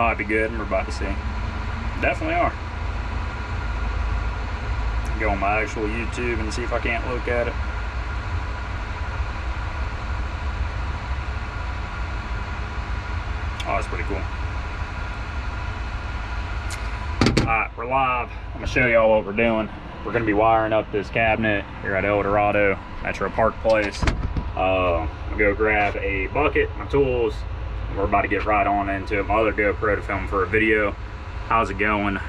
might be good, and we're about to see. Definitely are. Go on my actual YouTube and see if I can't look at it. Oh, that's pretty cool. Alright, we're live. I'm gonna show y'all what we're doing. We're gonna be wiring up this cabinet here at El Dorado Metro Park Place. I'm gonna go grab a bucket, my tools. We're about to get right on into my other GoPro to film for a video. How's it going?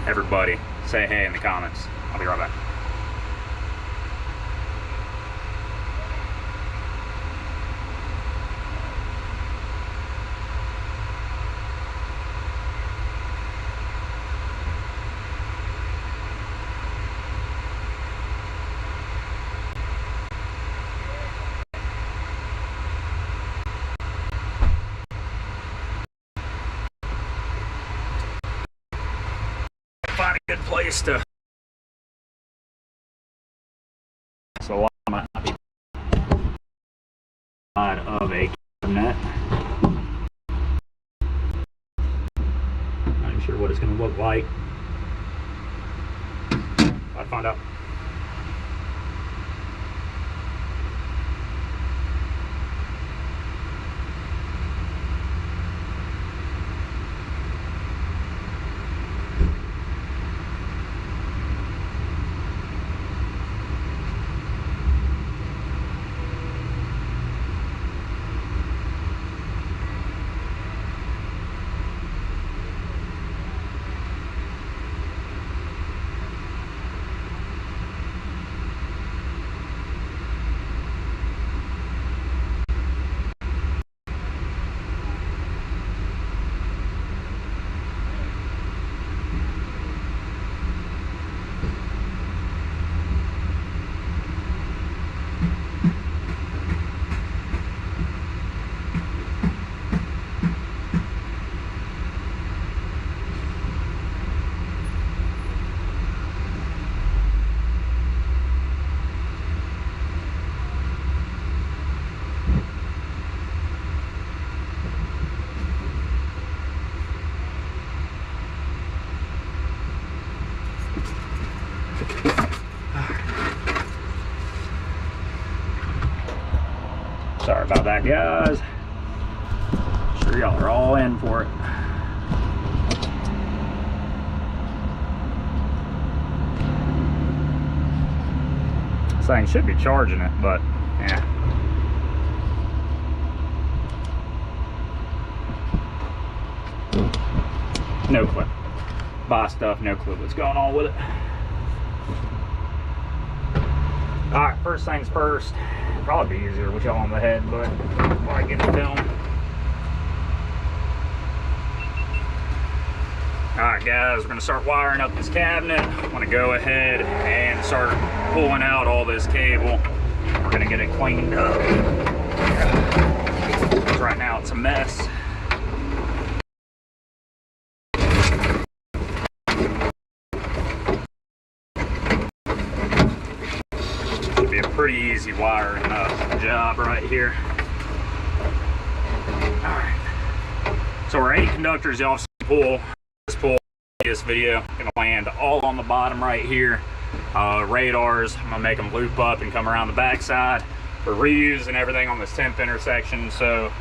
Everybody, say hey in the comments. I'll be right back. Find a good place to. So I might not be side of a cabinet. Not even sure what it's going to look like. I'll find out. Sorry about that, guys. Sure y'all are all in for it. This thing should be charging it, but yeah. No clue. Buy stuff, no clue what's going on with it. Alright, first things first. Probably be easier with y'all on the head, but before I get the film. Alright guys, we're going to start wiring up this cabinet. I'm going to go ahead and start pulling out all this cable. We're going to get it cleaned up. Because right now it's a mess. Pretty easy wiring job right here. Alright. So our 8 conductors, y'all see this video, gonna land all on the bottom right here. Radars, I'm gonna make them loop up and come around the back side for reuse and everything on this 10th intersection. So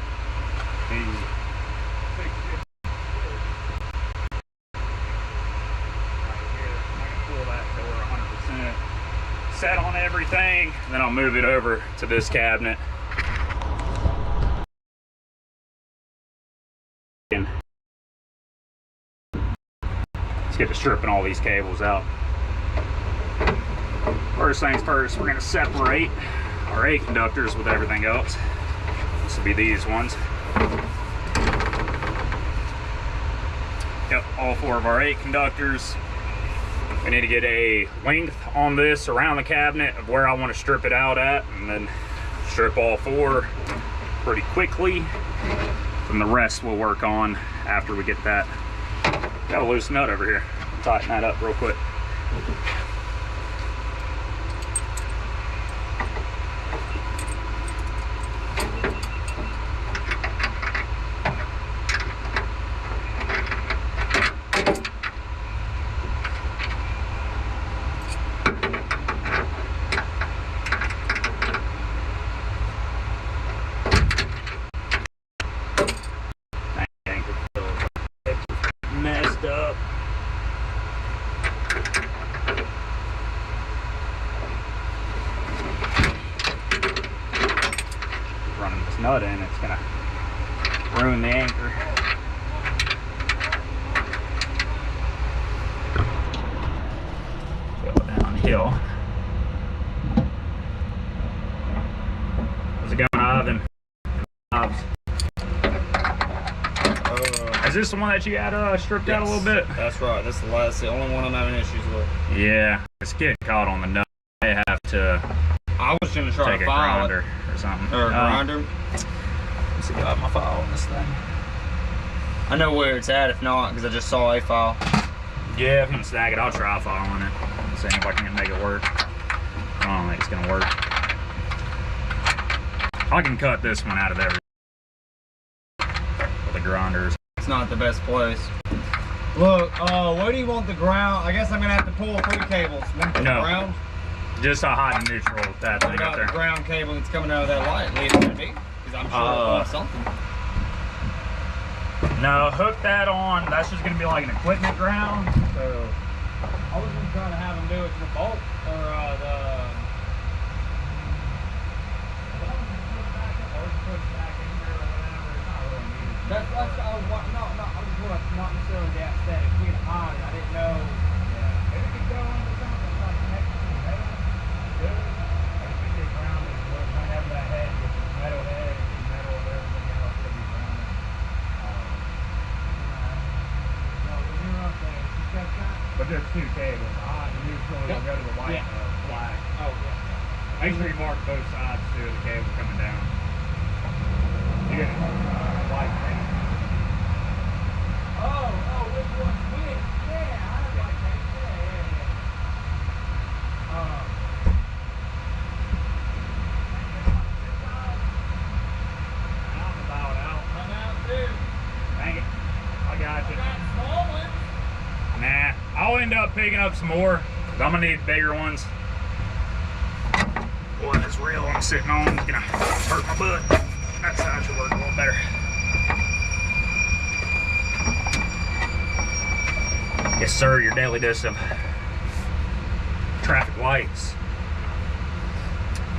set on everything, then I'll move it over to this cabinet. Let's get to stripping all these cables out. First things first, we're going to separate our 8 conductors with everything else. This will be these ones. Got all 4 of our 8 conductors. We need to get a length on this around the cabinet of where I want to strip it out at, and then strip all 4 pretty quickly. And the rest we'll work on after we get that. Got a loose nut over here. Tighten that up real quick. nut in, it's gonna ruin the anchor. Go downhill. How's it going, Ivan? Is this the one that you had stripped out a little bit? That's right. That's the only one I'm having issues with. Yeah, it's getting caught on the nut. I have to. I was gonna try take to a file grinder it. or something. Or a grinder. Let's see if I have my file on this thing. I know where it's at. If not, because I just saw a file. Yeah, if you can snag it, I'll try filing it. See if I can make it work. I don't think it's gonna work. I can cut this one out of everything with the grinders. It's not the best place. Look, where do you want the ground? I guess I'm gonna have to pull 3 cables. Then put the ground. Just a hot and neutral with that thing up there. The ground cable that's coming out of that light. Leave it to me, because I'm sure it'll want something. No, hook that on. That's just gonna be like an equipment ground. So I was gonna try to have them do it to the bolt or That's I was not necessarily the aesthetic. We had hot, I didn't know. Yeah, maybe we could go into something like next to the metal. Good. I think they ground it. We're gonna have that head with the metal head and metal of everything else that we grounded. But there's 2 cables. Hot and neutral. You'll go to the white flag. Oh yeah. Make sure you mark both sides too of the cable coming down. You get white paint. Which one's which? Yeah, I have white paint. I'm about out. I'm out too. Dang it. I got you. Got small ones. Nah, I'll end up picking up some more. I'm gonna need bigger ones. Boy, this reel I'm sitting on is gonna hurt my butt. That side should work a little better. Yes, sir, your daily dose of traffic lights.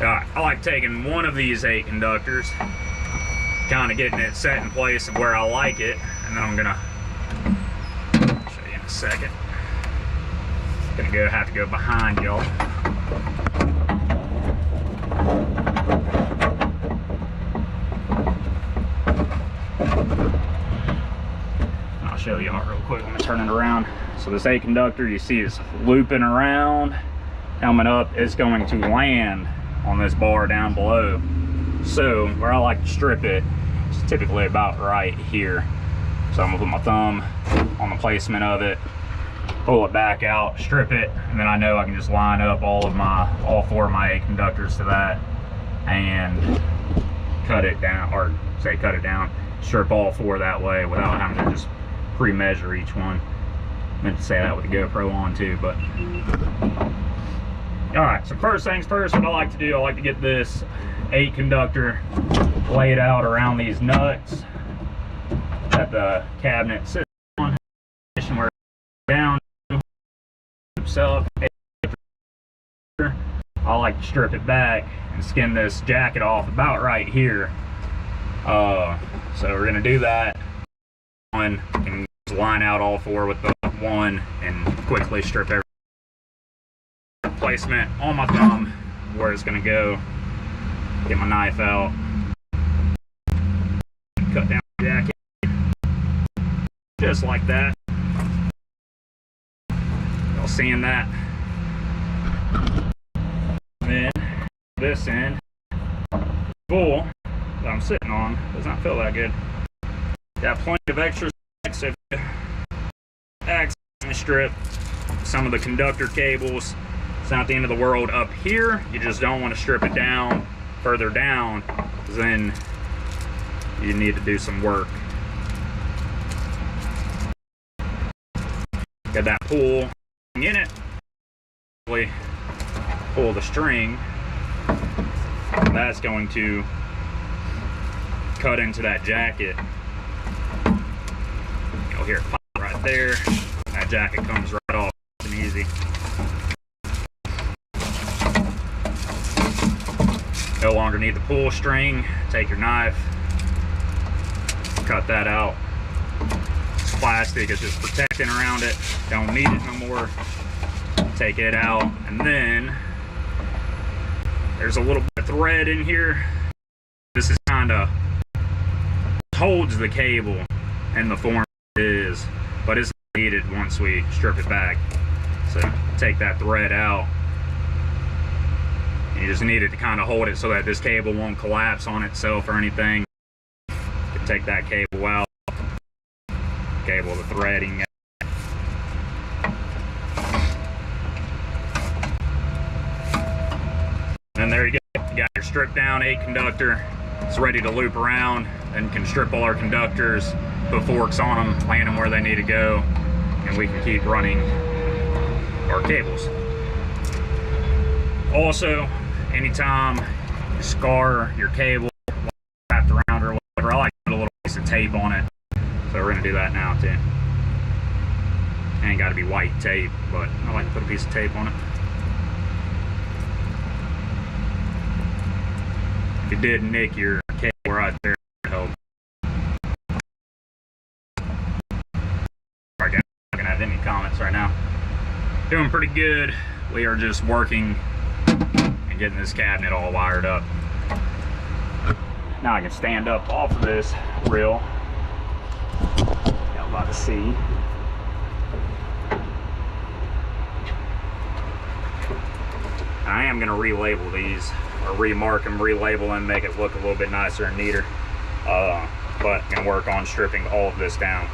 Alright, I like taking one of these 8 conductors, kind of getting it set in place of where I like it, and then I'm gonna show you in a second. Gonna have to go behind y'all. I'll show y'all real quick. Let me turn it around. So this 8 conductor you see is looping around, coming up. It's going to land on this bar down below. So where I like to strip it is typically about right here. So I'm gonna put my thumb on the placement of it, pull it back out, strip it, and then I know I can just line up all 4 of my 8 conductors to that and cut it down, or say cut it down, strip all 4 that way without having to just pre-measure each one. I meant to say that with the GoPro on too, but. All right, so first things first, what I like to do, I like to get this 8 conductor laid out around these nuts that the cabinet sits on, where down, up. I like to strip it back and skin this jacket off about right here. So we're gonna do that one and line out all 4 with the 1 and quickly strip every placement on my thumb where it's gonna go. Get my knife out, cut down the jacket just like that. Y'all seeing that? And then this end spool that I'm sitting on does not feel that good. Got plenty of extra so if you accidentally strip some of the conductor cables, it's not the end of the world up here. You just don't want to strip it down further down, because then you need to do some work. Got that pull in it. Pull the string. That's going to cut into that jacket. You'll hear it pop right there. That jacket comes right off and easy. No longer need the pull string. Take your knife, cut that out. It's plastic, it's just protecting around it. Don't need it no more. Take it out, and then there's a little bit of thread in here. This is kind of holds the cable in the form it is, but it's needed once we strip it back. So take that thread out. You just need it to kind of hold it so that this cable won't collapse on itself or anything. You can take that cable out, cable the threading. And there you go. You got your stripped down 8 conductor. It's ready to loop around, and can strip all our conductors, put forks on them, land them where they need to go, and we can keep running our cables. Also, anytime you scar your cable wrapped around or whatever, I like to put a little piece of tape on it. So we're gonna do that now too. Ain't gotta be white tape, but I like to put a piece of tape on it. If you did nick your cable right there, it helped. I don't have any comments right now. Doing pretty good. We are just working and getting this cabinet all wired up. Now I can stand up off of this reel. Y'all about to see. I am going to relabel these, or remark them, relabel them, make it look a little bit nicer and neater. But I'm going to work on stripping all of this down.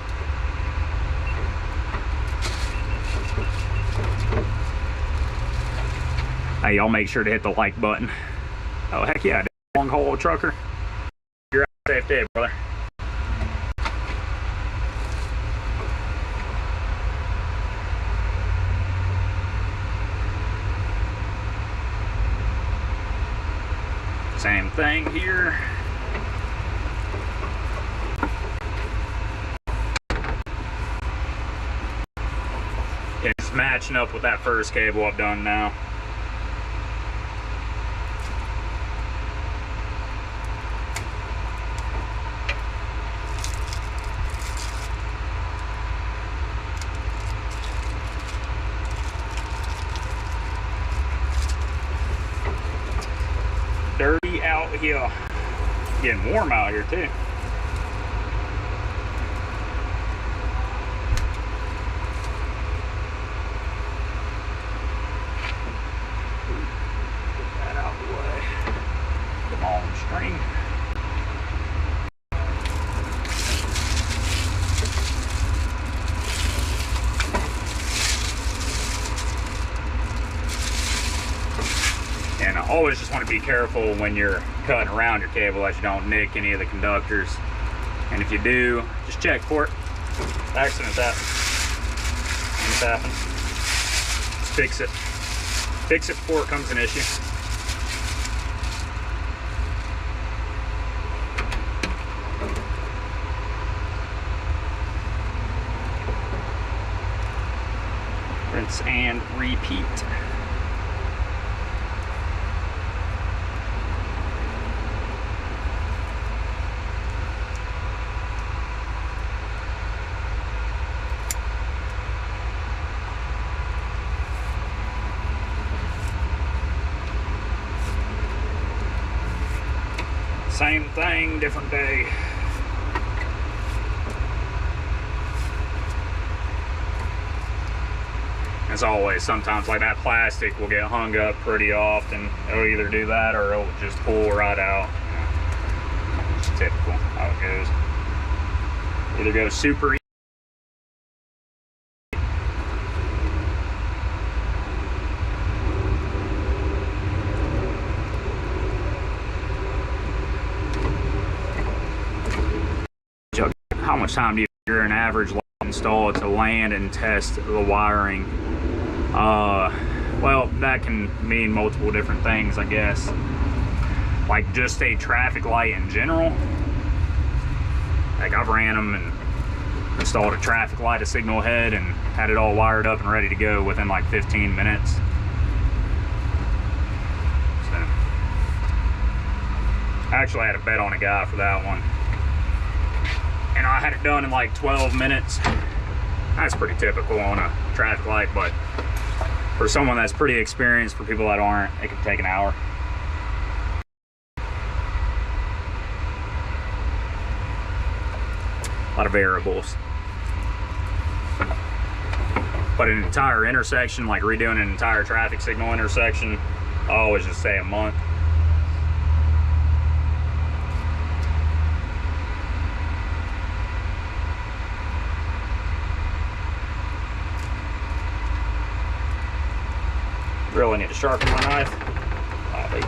Hey, y'all make sure to hit the like button. Oh, heck yeah, long haul trucker. You're out safe day, brother. Same thing here. It's matching up with that first cable I've done now. Dirty out here. Getting warm out here too. Get that out of the way. The long string. And I always just want to be careful when you're cutting around your cable that you don't nick any of the conductors. And if you do, just check for it. Accidents happen. Things happen. Just fix it. Fix it before it becomes an issue. Rinse and repeat. Same thing, different day. As always, sometimes like that plastic will get hung up pretty often. It'll either do that or it'll just pull right out. It's typical how it goes. Either goes super easy. How much time do you figure an average install to land and test the wiring? Well, that can mean multiple different things, I guess. Like just a traffic light in general. Like I've ran them and installed a traffic light, a signal head, and had it all wired up and ready to go within like 15 minutes. So I actually had a bet on a guy for that one. And I had it done in like 12 minutes. That's pretty typical on a traffic light, but for someone that's pretty experienced, for people that aren't, it could take an hour. A lot of variables. But an entire intersection, like redoing an entire traffic signal intersection, I always just say a month. Really need to sharpen my knife. Bobby.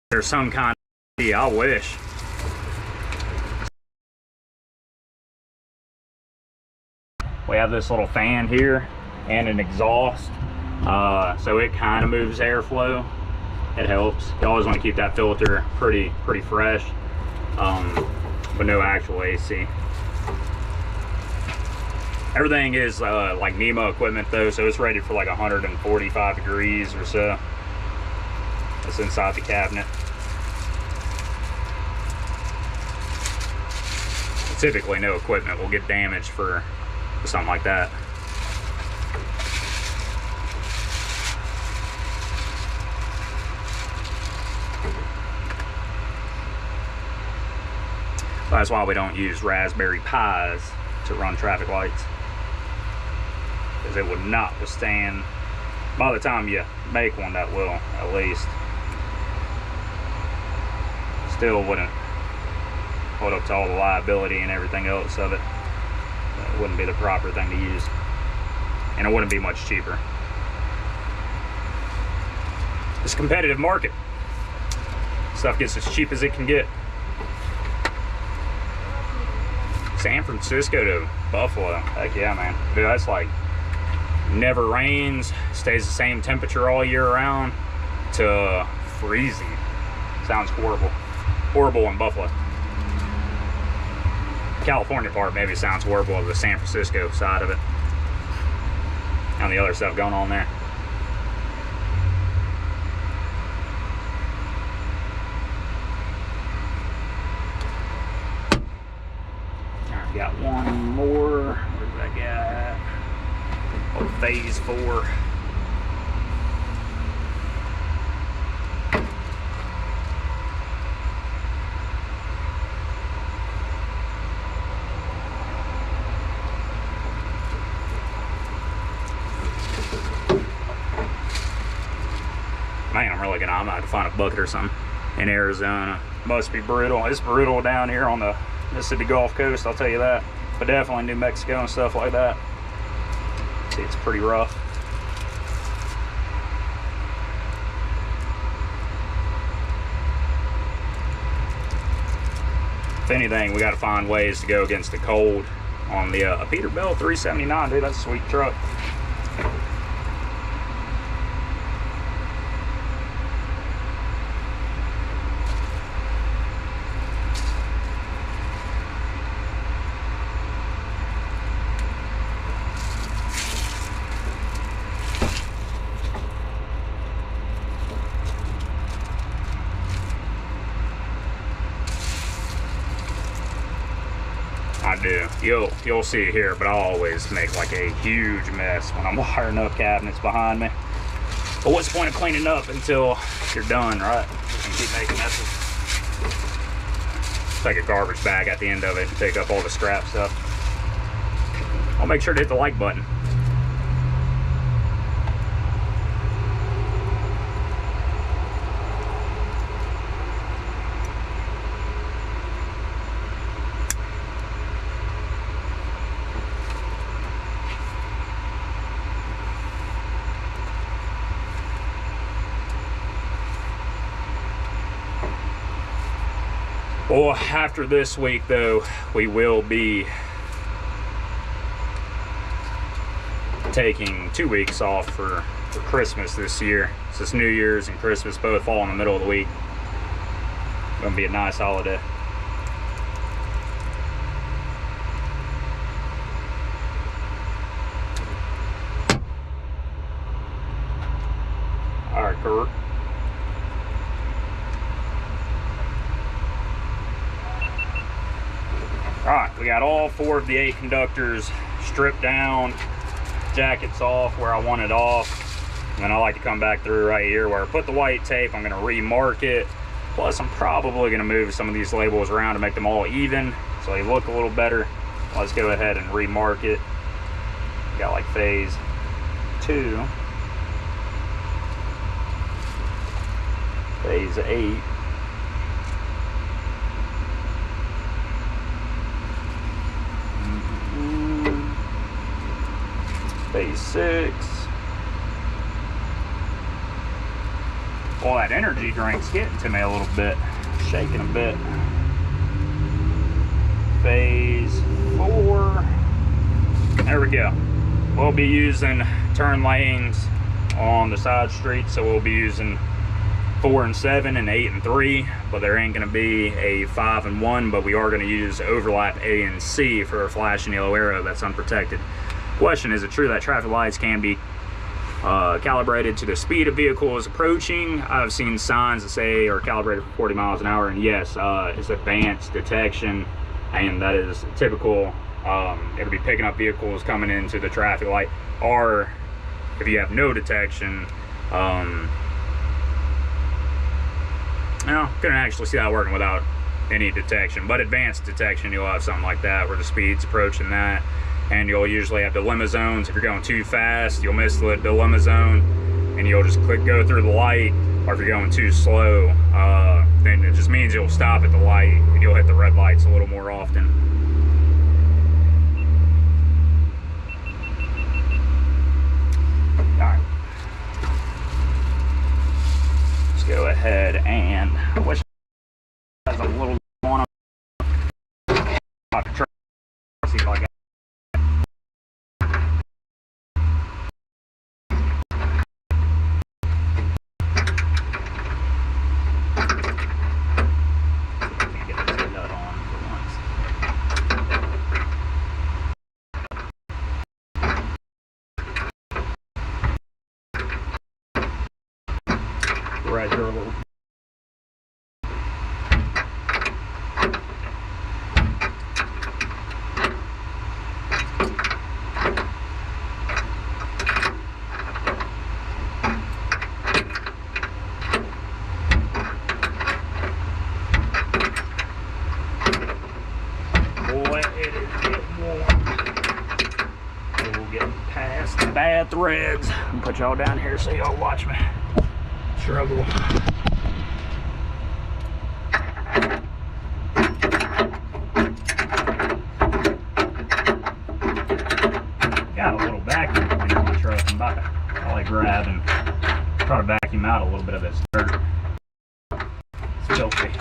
There's some kind of, I wish. We have this little fan here and an exhaust, so it kind of moves airflow. It helps. You always want to keep that filter pretty fresh, but no actual AC. Everything is like NEMA equipment though, so it's rated for like 145 degrees or so. That's inside the cabinet. Typically no equipment will get damaged for something like that. That's why we don't use Raspberry Pis to run traffic lights, because it would not withstand, by the time you make one that will, at least, still wouldn't hold up to all the liability and everything else of it. It wouldn't be the proper thing to use, and it wouldn't be much cheaper. It's a competitive market. Stuff gets as cheap as it can get. San Francisco to Buffalo, heck yeah, man. Dude, that's like never rains, stays the same temperature all year round, to freezing. Sounds horrible. Horrible in Buffalo. California part maybe sounds horrible of the San Francisco side of it, and the other stuff going on there. Alright, got one more. Where's that guy at? Oh, phase 4. Man, I'm really gonna, I'm gonna have to find a bucket or something in Arizona. Must be brutal. It's brutal down here on the Mississippi Gulf Coast, I'll tell you that. But definitely New Mexico and stuff like that. See, it's pretty rough. If anything, we gotta find ways to go against the cold on the Peterbilt 379, dude. That's a sweet truck. I do. You'll see it here, but I always make like a huge mess when I'm wiring up cabinets behind me. But what's the point of cleaning up until you're done, right? You can keep making messes. Take a garbage bag at the end of it and pick up all the scrap stuff. I'll make sure to hit the like button. Well, after this week though, we will be taking 2 weeks off for Christmas this year. So it's New Year's and Christmas both fall in the middle of the week. Gonna be a nice holiday. All right, Kurt. All right, we got all 4 of the 8 conductors stripped down, jackets off where I want it off. And then I like to come back through right here where I put the white tape. I'm gonna remark it. Plus, I'm probably gonna move some of these labels around to make them all even so they look a little better. Let's go ahead and remark it. Got like phase 2, phase 8. Phase 6. Well, that energy drink's getting to me a little bit, shaking a bit. Phase 4. There we go. We'll be using turn lanes on the side streets, so we'll be using 4 and 7 and 8 and 3, but there ain't gonna be a 5 and 1, but we are gonna use overlap A and C for a flashing yellow arrow that's unprotected. Question, is it true that traffic lights can be calibrated to the speed a vehicle is approaching? I've seen signs that say are calibrated for 40 miles an hour, and yes, it's advanced detection, and that is typical. It'll be picking up vehicles coming into the traffic light, or if you have no detection, no, couldn't actually see that working without any detection, but advanced detection, you'll have something like that where the speed's approaching that. And you'll usually have dilemma zones. If you're going too fast, you'll miss the dilemma zone and you'll just go through the light. Or if you're going too slow, then it just means you'll stop at the light and you'll hit the red lights a little more often. All right. Let's go ahead and, I wish I had a little on see if I got. Right here a little. Boy, it is getting warm. We'll get past the bad threads and put y'all down here so y'all watch me struggle. Got a little vacuum cleaner in my truck. I'm about to probably grab and try to vacuum out a little bit of this dirt. It's filthy.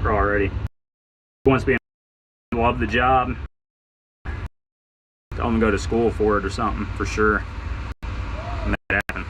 Already. Once being love the job, tell them to go to school for it or something for sure. Make it happen.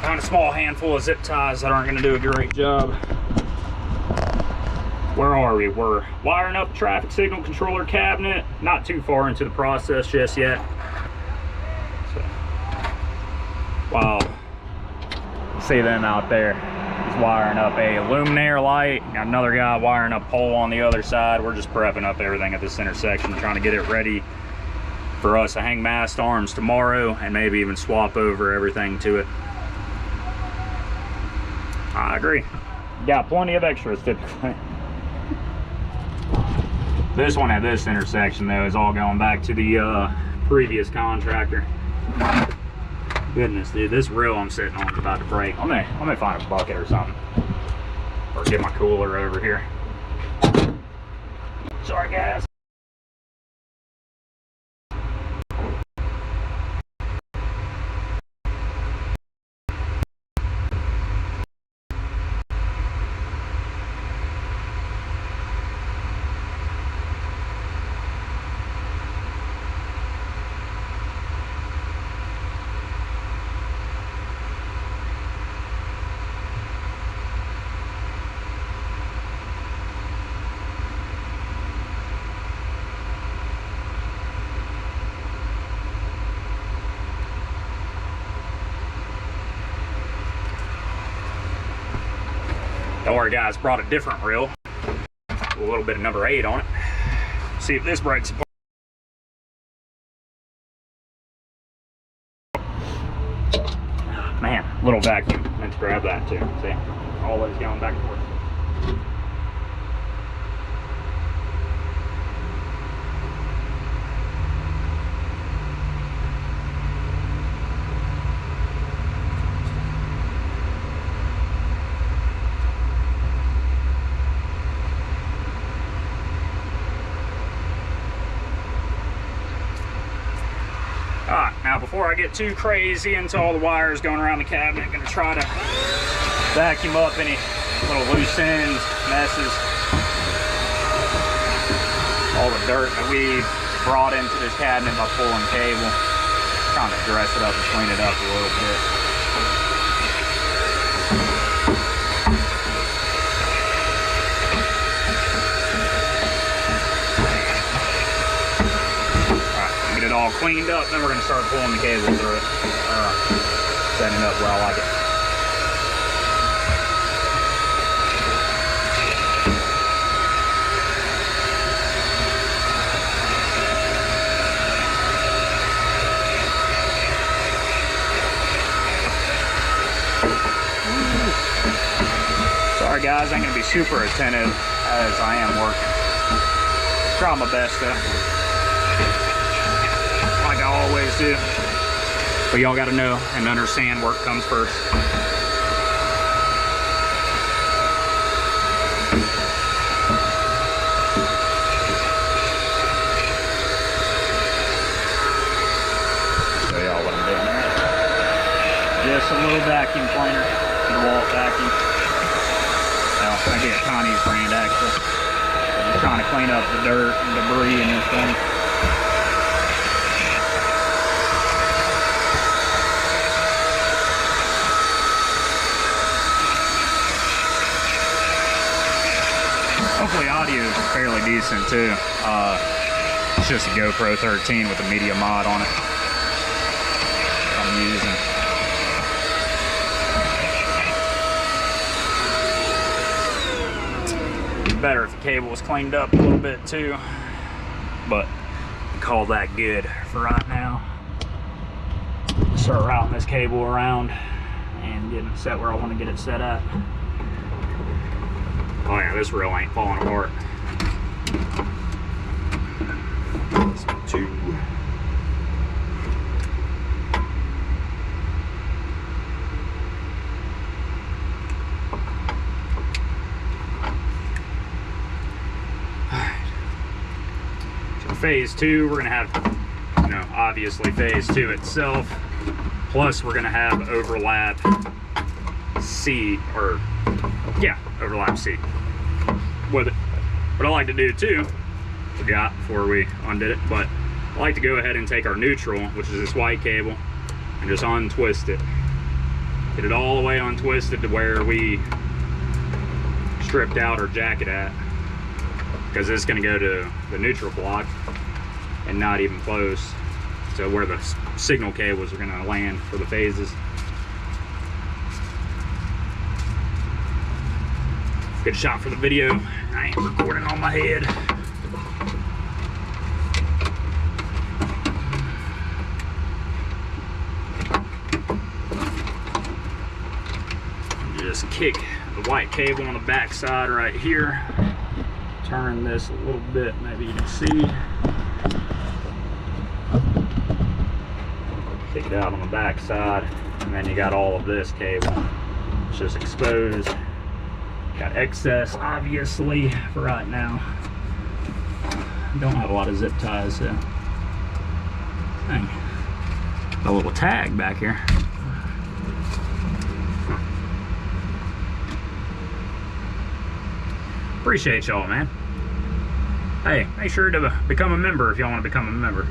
Found a small handful of zip ties that aren't gonna do a great job. Where are we? We're wiring up the traffic signal controller cabinet. Not too far into the process just yet. So, wow. See them out there. He's wiring up a luminaire light. Got another guy wiring up pole on the other side. We're just prepping up everything at this intersection, trying to get it ready for us to hang mast arms tomorrow and maybe even swap over everything to it. I agree. Got plenty of extras typically. This one at this intersection though is all going back to the previous contractor. Goodness, dude, this reel I'm sitting on is about to break. Let me find a bucket or something, or get my cooler over here. Sorry, guys. Don't worry guys, brought a different reel. A little bit of number 8 on it. See if this breaks apart. Man, little vacuum. Meant to grab that too. See? Always going back and forth. Alright, now before I get too crazy into all the wires going around the cabinet, I'm going to try to vacuum up any little loose ends, messes, all the dirt that we brought into this cabinet by pulling cable. Trying to dress it up and clean it up a little bit. It all cleaned up, then we're going to start pulling the cable through it, setting it up where I like it. Sorry guys, I'm going to be super attentive as I am working. Try my best though. Like I always do. But y'all gotta know and understand work comes first. Show y'all what I'm doing there. Just a little vacuum cleaner, DeWalt vacuum. Now, I get Connie's brand actually. I'm just trying to clean up the dirt and debris in this thing. Hopefully audio is fairly decent too. It's just a GoPro 13 with a media mod on it I'm using. It'd be better if the cable was cleaned up a little bit too, but I call that good for right now. Start routing this cable around and getting it set where I want to get it set at. Oh yeah, this reel ain't falling apart. This one too. Alright. So phase 2, we're gonna have, obviously phase 2 itself. Plus we're gonna have overlap C, overlap C with it. What I like to do too, forgot before we undid it, but I like to go ahead and take our neutral, which is this white cable, and just untwist it. Get it all the way untwisted to where we stripped out our jacket at, because it's going to go to the neutral block and not even close to where the signal cables are going to land for the phases. Good shot for the video. I ain't recording on my head. Just kick the white cable on the back side right here. Turn this a little bit, maybe you can see. Kick it out on the back side, and then you got all of this cable. It's just exposed. Got excess, obviously, for right now. Don't have a lot of zip ties, so. Dang. A little tag back here. Appreciate y'all, man. Hey, make sure to become a member if y'all want to become a member.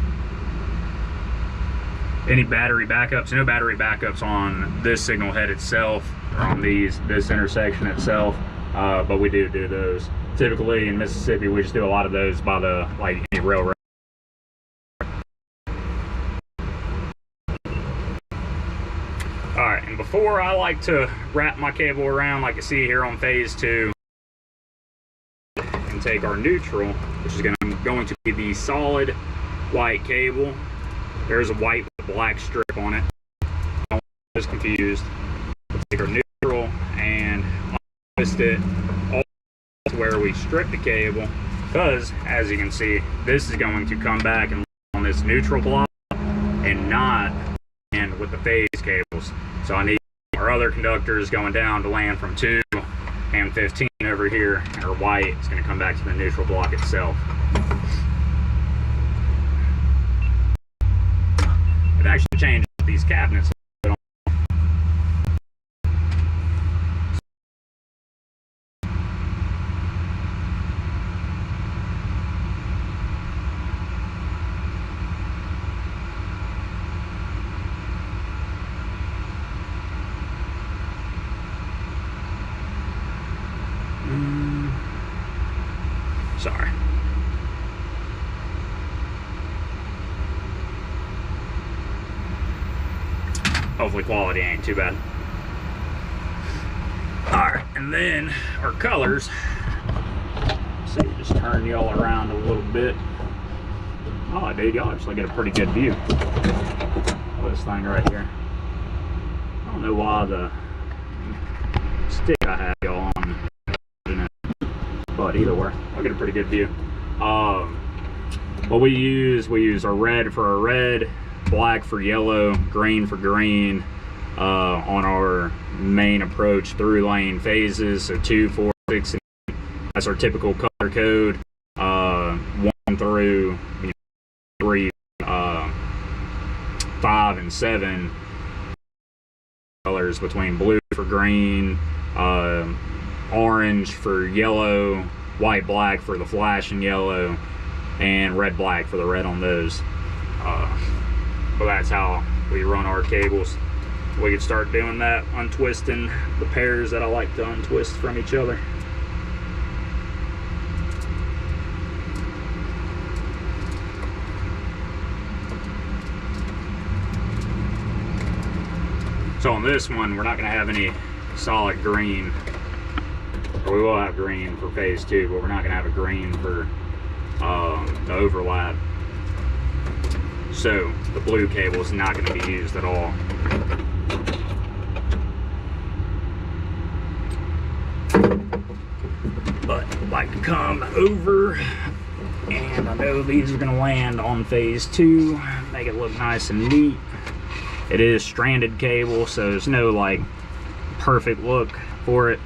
Any battery backups? No battery backups on this signal head itself, or on this intersection itself, but we do those. Typically in Mississippi, we just do a lot of those by the, like, any railroad. Alright, and before I like to wrap my cable around like you see here on phase 2, and take our neutral, which is going to be the solid white cable. There's a white with a black strip on it. Don't get confused. We'll take our neutral and twist it all to where we strip the cable, because as you can see, this is going to come back and on this neutral block and not land with the phase cables. So I need our other conductors going down to land from 2 and 15 over here, or white. It's going to come back to the neutral block itself. It actually changes these cabinets a little Sorry. Hopefully quality ain't too bad. Alright, and then our colors. Let's see, just turn y'all around a little bit. Oh, dude, y'all actually get a pretty good view of this thing right here. I don't know why the stick I have y'all on, but either way, I'll get a pretty good view. What we use our red for our red, black for yellow, green for green on our main approach through lane phases. So 2, 4, 6, and that's our typical color code. 1 through 3, 5, and 7 colors between blue for green, orange for yellow, white black for the flash and yellow, and red black for the red on those. But that's how we run our cables. We can start doing that, untwisting the pairs that I like to untwist from each other. So on this one, we're not going to have any solid green. Or we will have green for phase 2, but we're not going to have a green for the overlap. So the blue cable is not going to be used at all. But I'd like to come over, and I know these are going to land on phase 2, make it look nice and neat. It is stranded cable, so there's no like perfect look for it.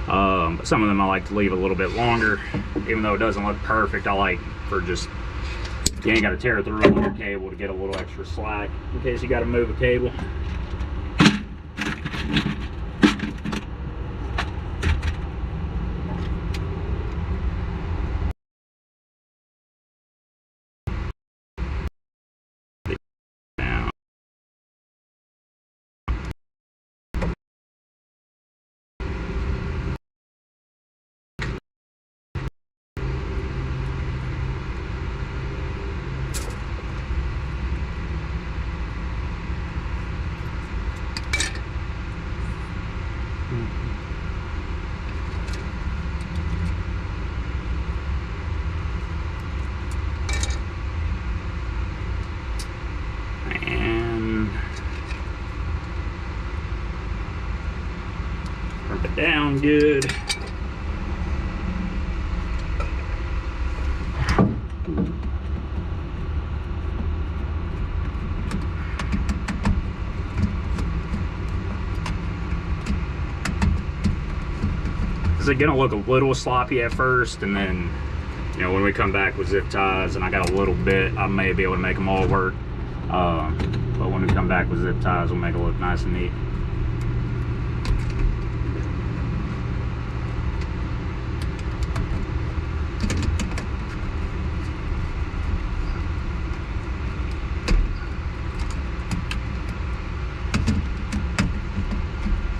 But some of them I like to leave a little bit longer, even though it doesn't look perfect. I like for just, you ain't got to tear through on your cable to get a little extra slack in case you got to move a cable. down good. It's gonna look a little sloppy at first, and then, you know, when we come back with zip ties and I got a little bit, I may be able to make them all work. But when we come back with zip ties, we'll make it look nice and neat.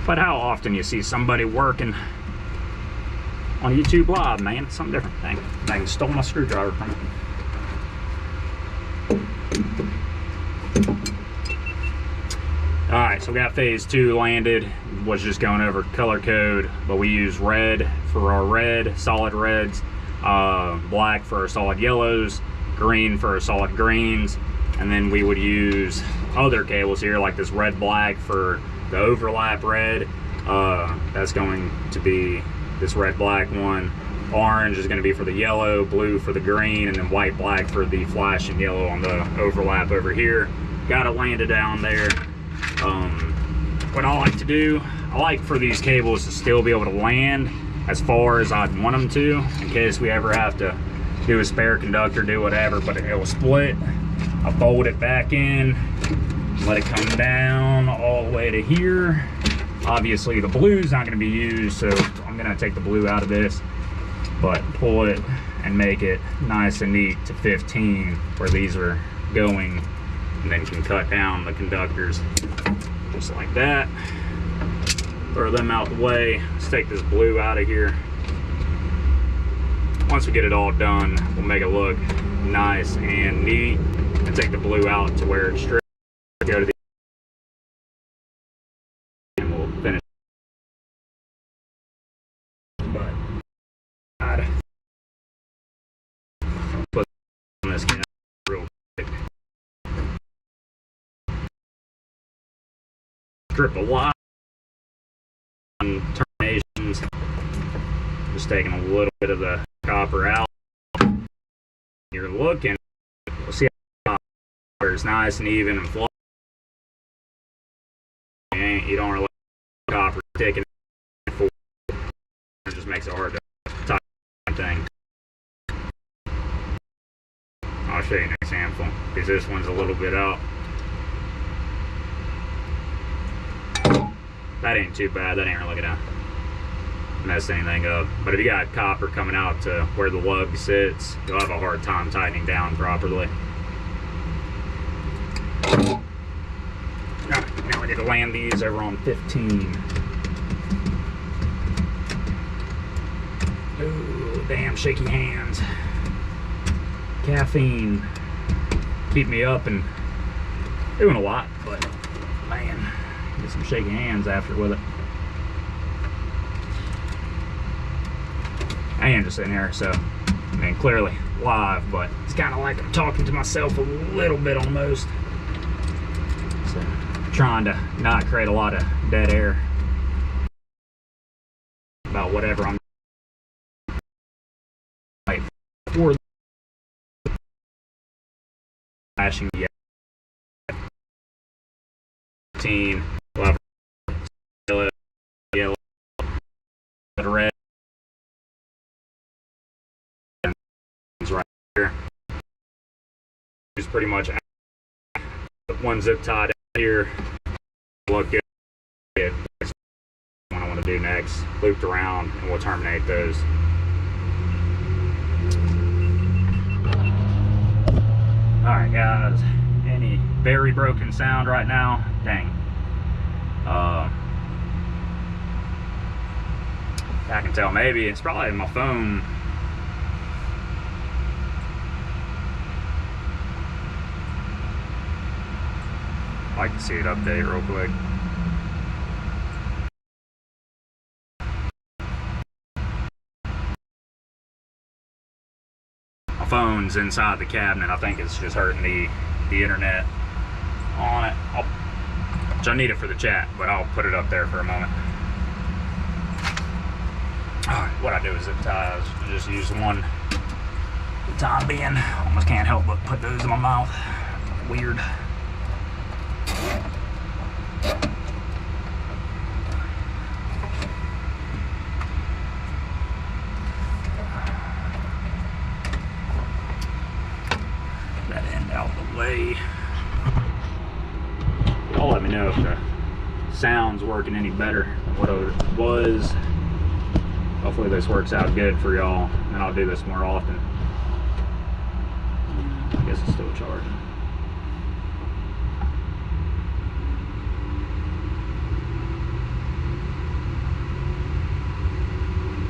But how often you see somebody working on YouTube Live, man? It's something different. Dang, stole my screwdriver from me. Alright, so we got phase 2 landed. Was just going over color code, but we use red for our red, solid reds, black for our solid yellows, green for our solid greens, and then we would use other cables here, like this red black for the overlap red. That's going to be this red black one. Orange is going to be for the yellow, blue for the green, and then white black for the flashing yellow on the overlap over here. Got it landed down there. What I like to do, I like for these cables to still be able to land as far as I'd want them to, in case we ever have to do a spare conductor, do whatever, but it will split. I fold it back in, let it come down all the way to here. Obviously the blue's not going to be used, so I'm going to take the blue out of this, but pull it and make it nice and neat to 15 where these are going, and then can cut down the conductors just like that. Throw them out the way. Let's take this blue out of here. Once we get it all done, we'll make it look nice and neat, and take the blue out to where it's straight. Go to the, and we'll finish. But I'd put on this real quick. Strip a lot on terminations. Just taking a little bit of the copper out. You're looking, we'll see how it's nice and even and flush. You don't really like copper sticking forward. It just makes it hard to tighten thing. I'll show you an example, because this one's a little bit out. That ain't too bad. That ain't really gonna mess anything up. But if you got copper coming out to where the lug sits, you'll have a hard time tightening down properly. Alright, now we need to land these over on 15. Ooh, damn shaky hands. Caffeine keep me up and doing a lot, but man, get some shaky hands after with it. I am just sitting here, so I mean, clearly live, but it's kind of like I'm talking to myself a little bit almost. So trying to not create a lot of dead air about whatever I'm like for flashing the 15, yellow, red. Right here. Just pretty much one zip tie down here. Look good. What I want to do next. Looped around, and we'll terminate those. Alright guys, any very broken sound right now? Dang. I can tell maybe it's probably my phone. I like to see it update real quick. My phone's inside the cabinet. I think it's just hurting the internet on it. Which I need it for the chat, but I'll put it up there for a moment. What I do is zip ties. I just use one for the time being. Almost can't help but put those in my mouth. Weird. That end out of the way. Y'all let me know if the sound's working any better than what it was. Hopefully this works out good for y'all, and I'll do this more often. I guess it's still charging.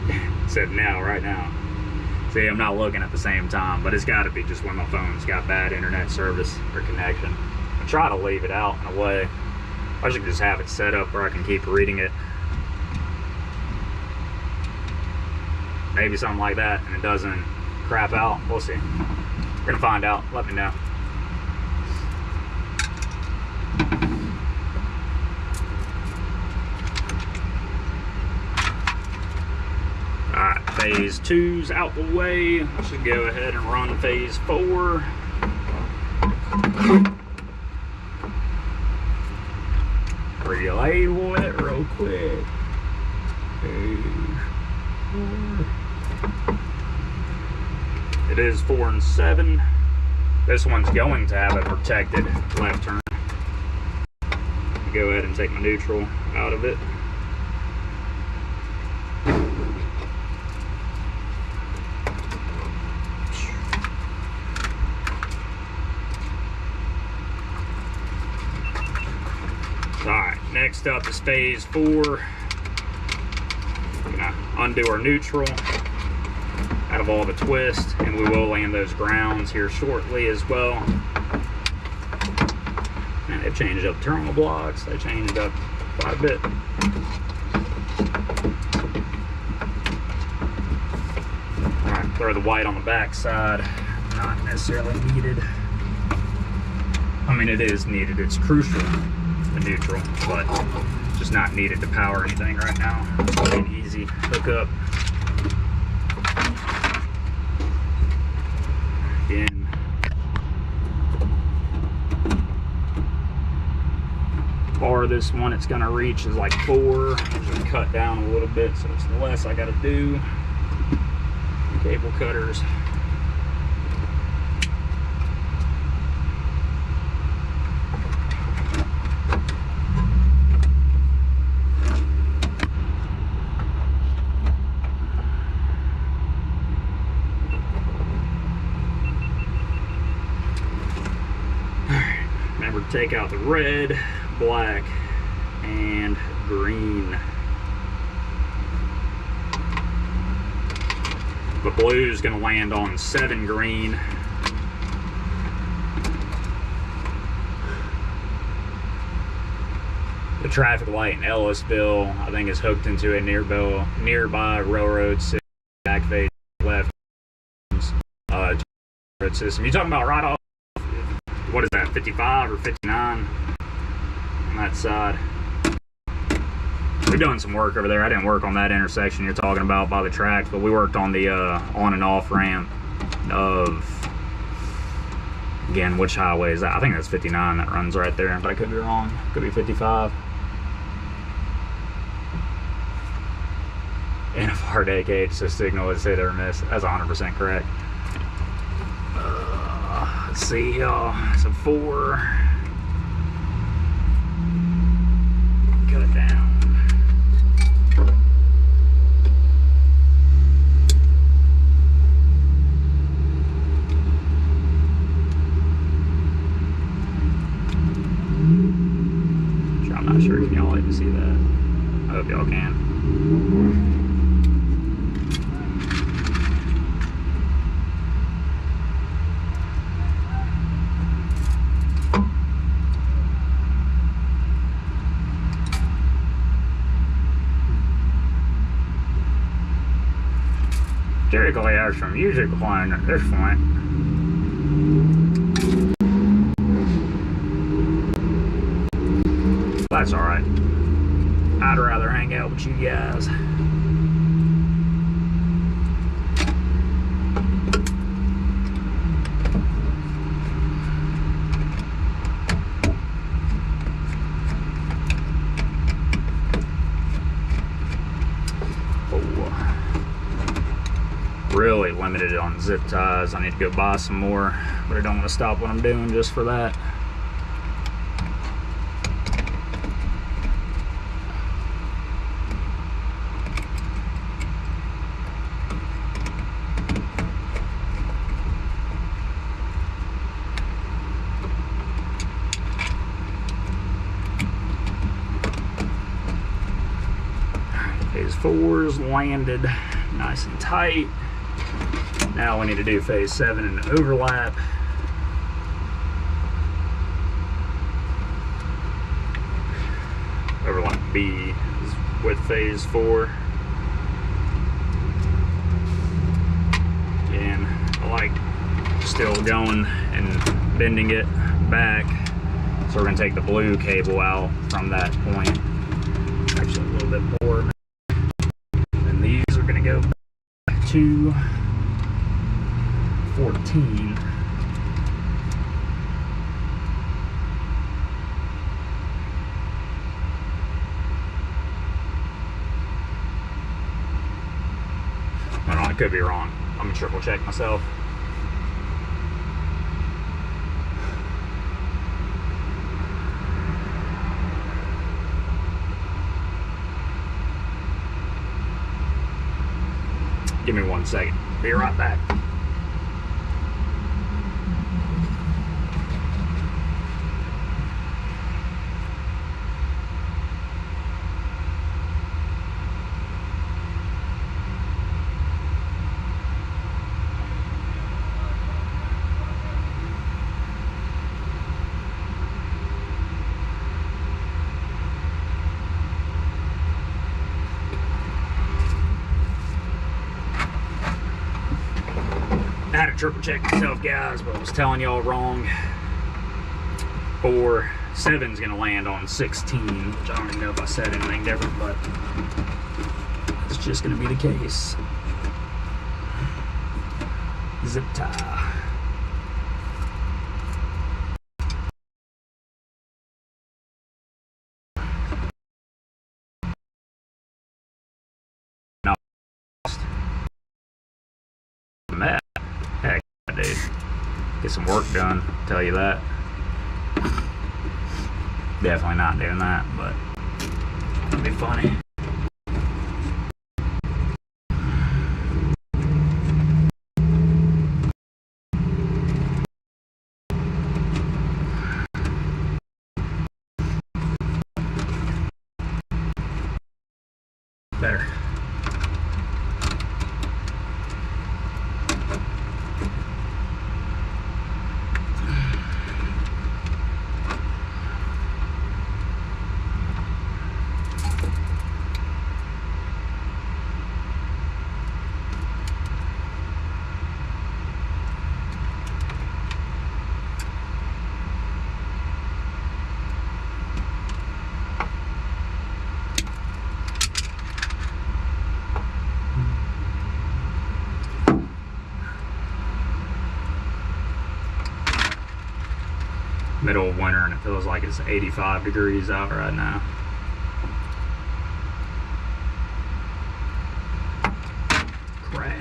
It said now, right now. See, I'm not looking at the same time, but it's got to be just when my phone's got bad internet service or connection. I try to leave it out in a way. I should just have it set up where I can keep reading it. Maybe something like that, and it doesn't crap out. We'll see. We're gonna find out. Let me know. Alright, phase 2's out the way. I should go ahead and run phase 4. Relay with it real quick. It is 4 and 7. This one's going to have a protected left turn. Go ahead and take my neutral out of it. Alright, next up is phase 4. We're gonna undo our neutral out of all the twist, and we will land those grounds here shortly as well. And they've changed up terminal blocks. They changed up quite a bit. Alright, throw the white on the back side. Not necessarily needed. I mean, it is needed. It's crucial, the neutral, but just not needed to power anything right now. It's an easy hookup. Again. Farthest one it's gonna reach is like 4. Just cut down a little bit, so it's less I gotta do. Cable cutters. Remember to take out the red, black, and green. The blue is going to land on 7 green. The traffic light in Ellisville, I think, is hooked into a nearby railroad system, back face left system. You talking about right off? What is that, 55 or 59 on that side? We're doing some work over there. I didn't work on that intersection you're talking about by the tracks, but we worked on the on and off ramp of, again, which highway is that? I think that's 59 that runs right there, but I could be wrong. Could be 55. NFR decade, so signal would say they're missed. That's 100% correct. Let's see, so 4. Cut it down. I'm not sure, can y'all even see that? I hope y'all can. Typically, there's some music playing at this point. That's alright. I'd rather hang out with you guys. limited on zip ties. I need to go buy some more, but I don't want to stop what I'm doing just for that. Phase 4's landed nice and tight. Now we need to do phase 7 in the overlap. Overlap B is with phase 4. Again, I like still going and bending it back. So we're gonna take the blue cable out from that point. Actually a little bit more. And these are gonna go back to 14. I don't know, I could be wrong. I'm gonna triple check myself. Give me 1 second. Be right back. I had to triple check myself, guys, but I was telling y'all wrong. 7's gonna land on 16, which I don't even know if I said anything different, but it's just gonna be the case. Zip tie. No. Mad. Heck, dude. Get some work done, I'll tell you that. Definitely not doing that, but it'd be funny. Better. Middle of winter and it feels like it's 85 degrees out right now. Crap.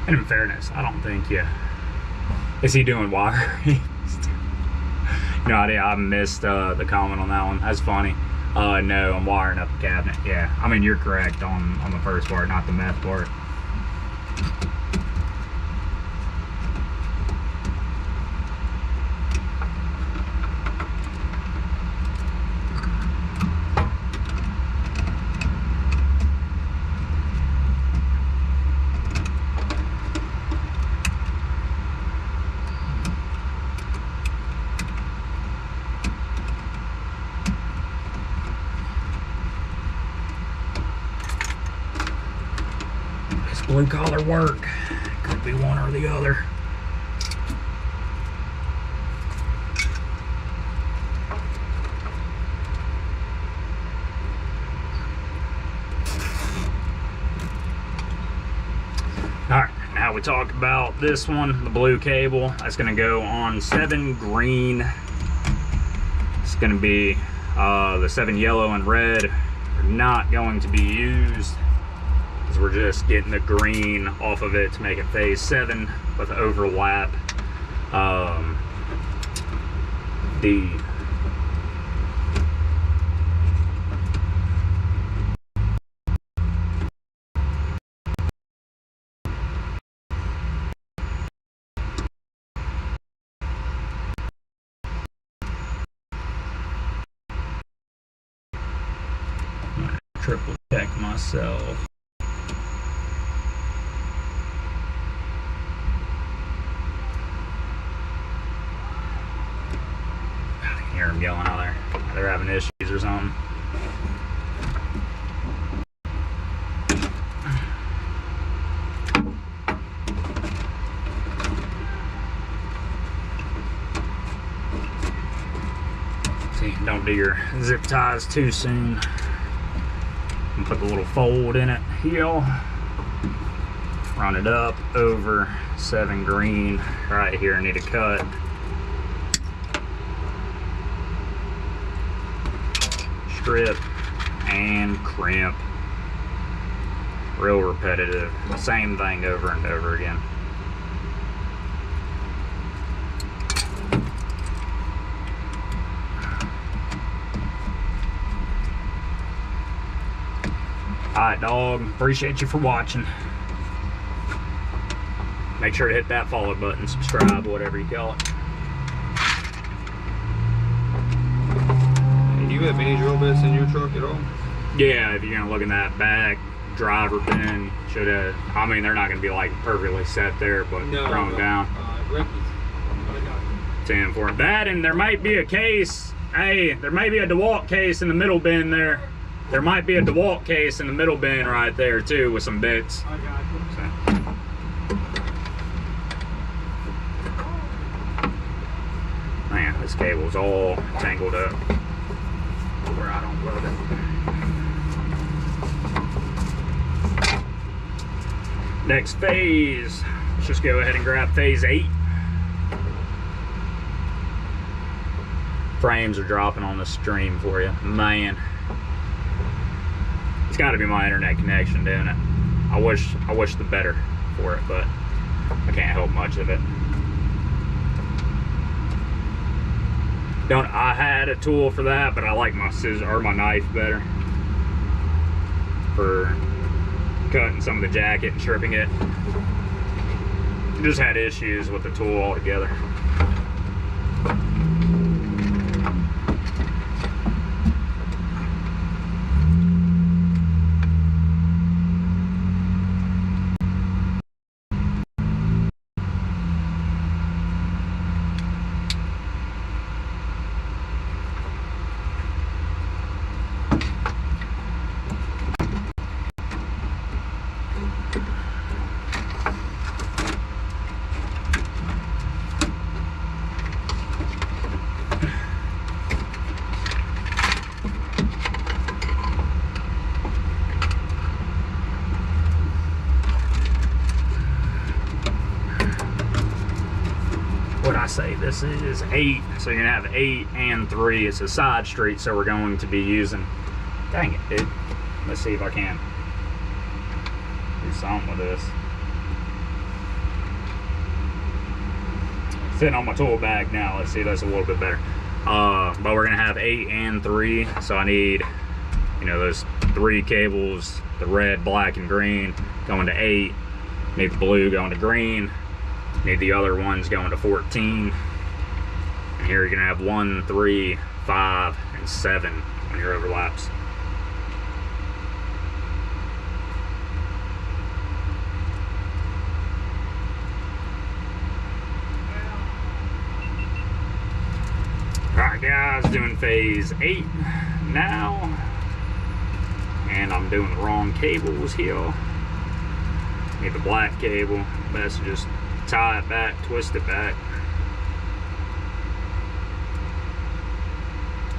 And in fairness, I don't think is he doing wiring? No idea. I missed the comment on that one. That's funny. No, I'm wiring up the cabinet. Yeah, I mean you're correct on the first part, not the meth part. Blue collar work. Could be one or the other. we talked about this one, the blue cable. That's gonna go on 7 green. It's gonna be the 7 yellow and red are not going to be used, because we're just getting the green off of it to make it phase 7 with overlap. The triple check myself. I can hear them yelling out there. They're having issues or something. See, don't do your zip ties too soon. And put the little fold in it here. Run it up over 7 green. Right here, I need a cut. Strip and crimp. Real repetitive. Same thing over and over again. Alright, dog. Appreciate you for watching. Make sure to hit that follow button, subscribe, whatever you call it. Do you have any drill bits in your truck at all? Yeah, if you're gonna look in that back driver bin, should have. I mean, they're not gonna be like perfectly set there, but thrown down. 10 for that, and there might be a case. Hey, there might be a DeWalt case in the middle bin there. There might be a DeWalt case in the middle bin right there too, with some bits. I got you. Man, this cable's all tangled up where I don't love it. Next phase, let's just go ahead and grab phase 8. Frames are dropping on the stream for you, man. It's got to be my internet connection doing it. I wish the better for it, but I can't help much of it. I had a tool for that, but I like my scissor or my knife better for cutting some of the jacket and stripping it. Just had issues with the tool altogether. Say this is 8, so you're gonna have 8 and 3. It's a side street, so we're going to be using, dang it, dude. Let's see if I can do something with this. Sitting on my tool bag now. Let's see if that's a little bit better. But we're gonna have 8 and 3, so I need, you know, those 3 cables, the red, black, and green going to 8. Need the blue going to green. Need the other ones going to 14. And here you're gonna have 1, 3, 5, and 7 on your overlaps. Alright guys, doing phase 8 now. And I'm doing the wrong cables here. Need the black cable. Best to just tie it back, twist it back.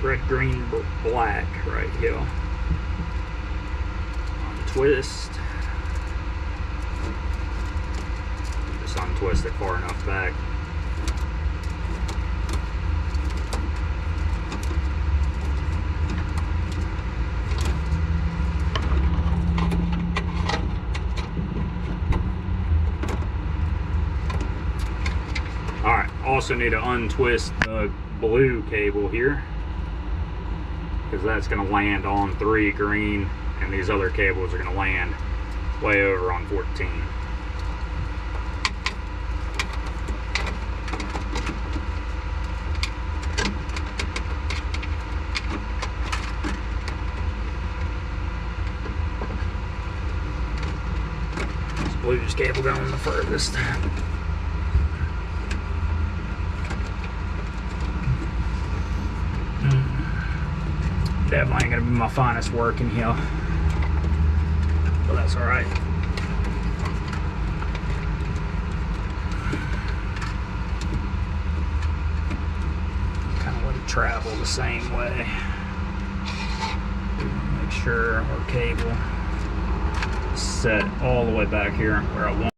Red, green, black right here. Untwist. twist it far enough back. Alright, also need to untwist the blue cable here, because that's going to land on 3 green, and these other cables are going to land way over on 14. This blue's cable going the furthest. Definitely ain't gonna be my finest work in here, but that's all right. Kind of let it travel the same way. Make sure our cable is set all the way back here where I want.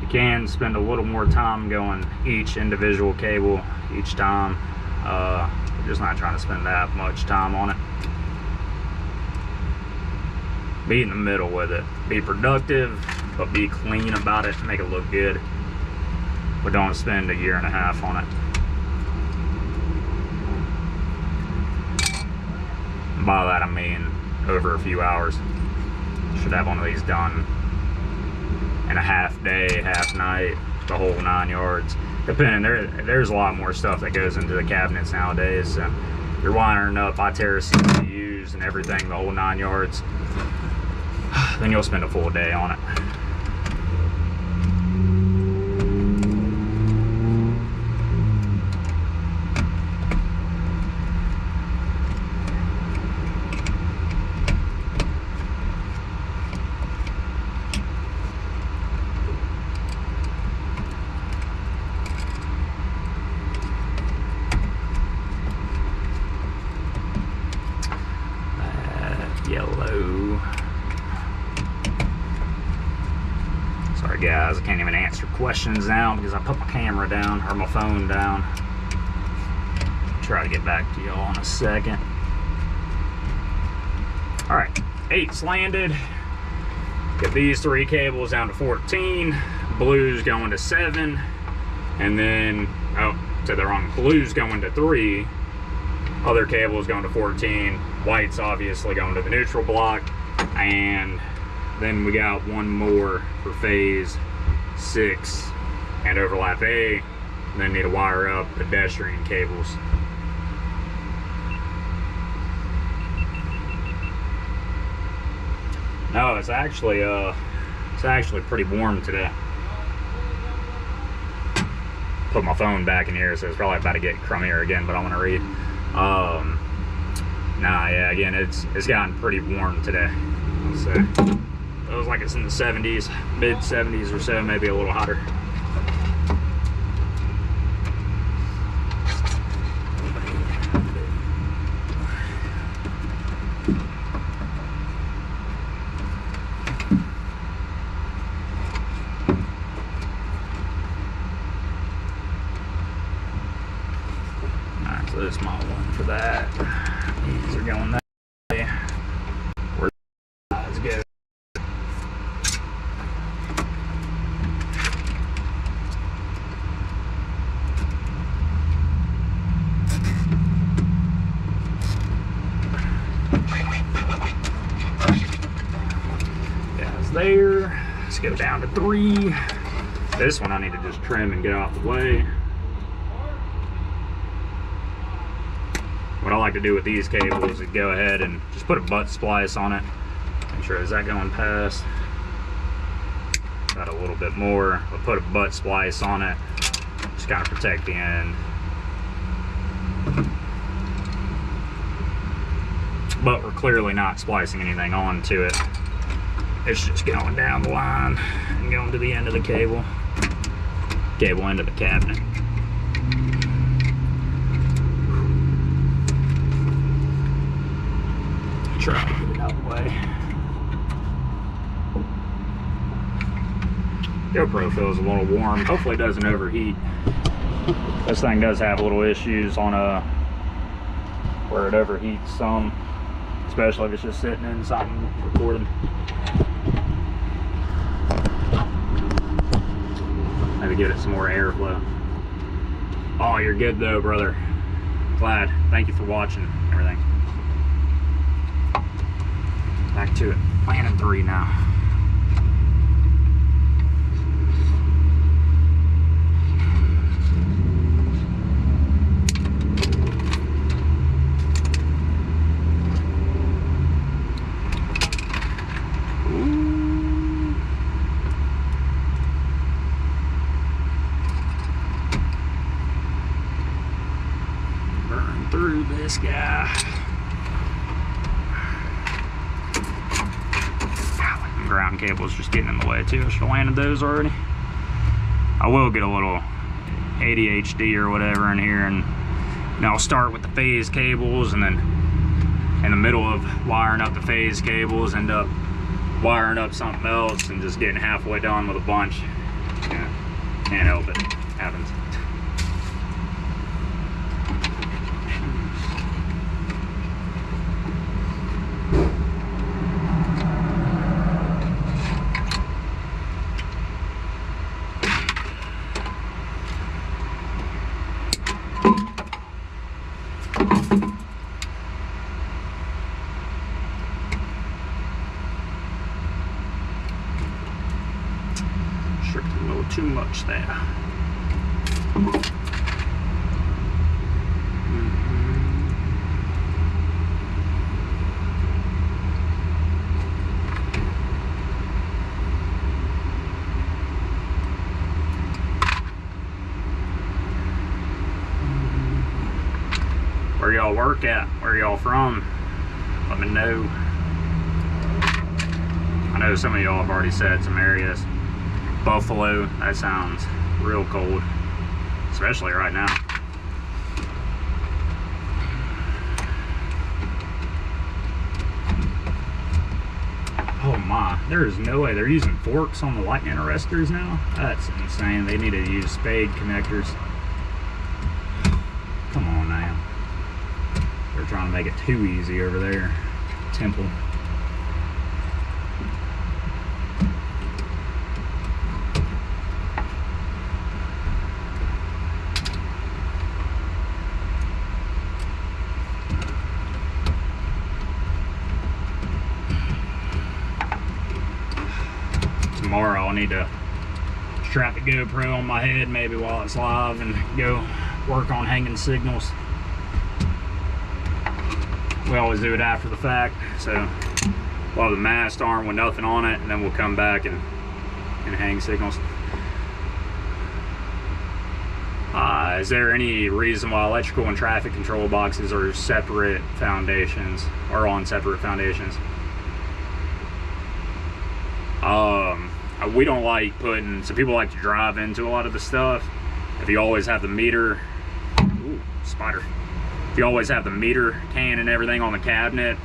Can spend a little more time going each individual cable each time. We're just not trying to spend that much time on it. Be in the middle with it. Be productive, but be clean about it. Make it look good. But don't spend 1.5 years on it. And by that I mean over a few hours. Should have one of these done in a half day, half night, the whole 9 yards. Depending, there's a lot more stuff that goes into the cabinets nowadays. So you're wiring up iTerra CPUs and everything, the whole 9 yards. Then you'll spend a full day on it. Yellow. Sorry guys, I can't even answer questions now because I put my camera down, or my phone down. Try to get back to y'all in a second. Alright, 8's landed. Get these 3 cables down to 14. Blue's going to 7. And then, oh, said the wrong. Blue's going to 3. Other cables going to 14. White's obviously going to the neutral block. And then we got one more for phase 6 and overlap A. And then need to wire up pedestrian cables. No, it's actually pretty warm today. Put my phone back in here, so it's probably about to get crummier again, but I'm gonna read. Nah, yeah, again, it's gotten pretty warm today. Let's say it was like it's in the 70s, mid 70s or so, maybe a little hotter. Alright, so this is my one for that. These are going that way. Where the eyes go. Guys there. Let's go down to 3. This one I need to just trim and get out the way. What I like to do with these cables is go ahead and just put a butt splice on it. Make sure, is that going past? Got a little bit more, but put a butt splice on it. Just kind of protect the end. But we're clearly not splicing anything onto it. It's just going down the line and going to the end of the cable end of the cabinet. Try to get it out of the way. GoPro feels a little warm. Hopefully it doesn't overheat. This thing does have little issues on where it overheats some, especially if it's just sitting in something recording. Maybe give it some more airflow. Oh, you're good though, brother. Glad. Thank you for watching everything. Back to it. Planning 3 now. Through this guy. The ground cable's just getting in the way too. I should have landed those already. I will get a little ADHD or whatever in here, and I'll start with the phase cables, and then in the middle of wiring up the phase cables, end up wiring up something else and just getting halfway done with a bunch. Yeah, can't help it. Happens. Stripped a little too much there. Where y'all work at? Where y'all from? Let me know. I know some of y'all have already said some areas. Buffalo, that sounds real cold, especially right now. Oh my, there is no way they're using forks on the lightning arresters now? That's insane. They need to use spade connectors. Come on now. They're trying to make it too easy over there. Temple. Tomorrow I'll need to strap the GoPro on my head maybe while it's live and go work on hanging signals. We always do it after the fact, so we'll have the mast arm with nothing on it, and then we'll come back and hang signals. Is there any reason why electrical and traffic control boxes are separate foundations, or on separate foundations? We don't like putting, so people like to drive into a lot of the stuff. If you always have the meter, ooh, spider. If you always have the meter can and everything on the cabinet,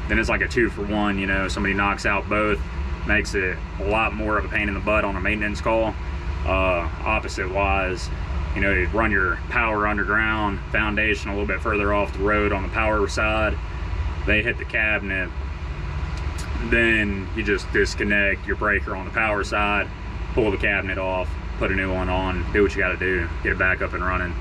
then it's like a 2-for-1, you know. Somebody knocks out both, makes it a lot more of a pain in the butt on a maintenance call. Opposite wise, you know, you run your power underground, foundation a little bit further off the road on the power side, they hit the cabinet, then you just disconnect your breaker on the power side, pull the cabinet off, put a new one on, do what you got to do, get it back up and running.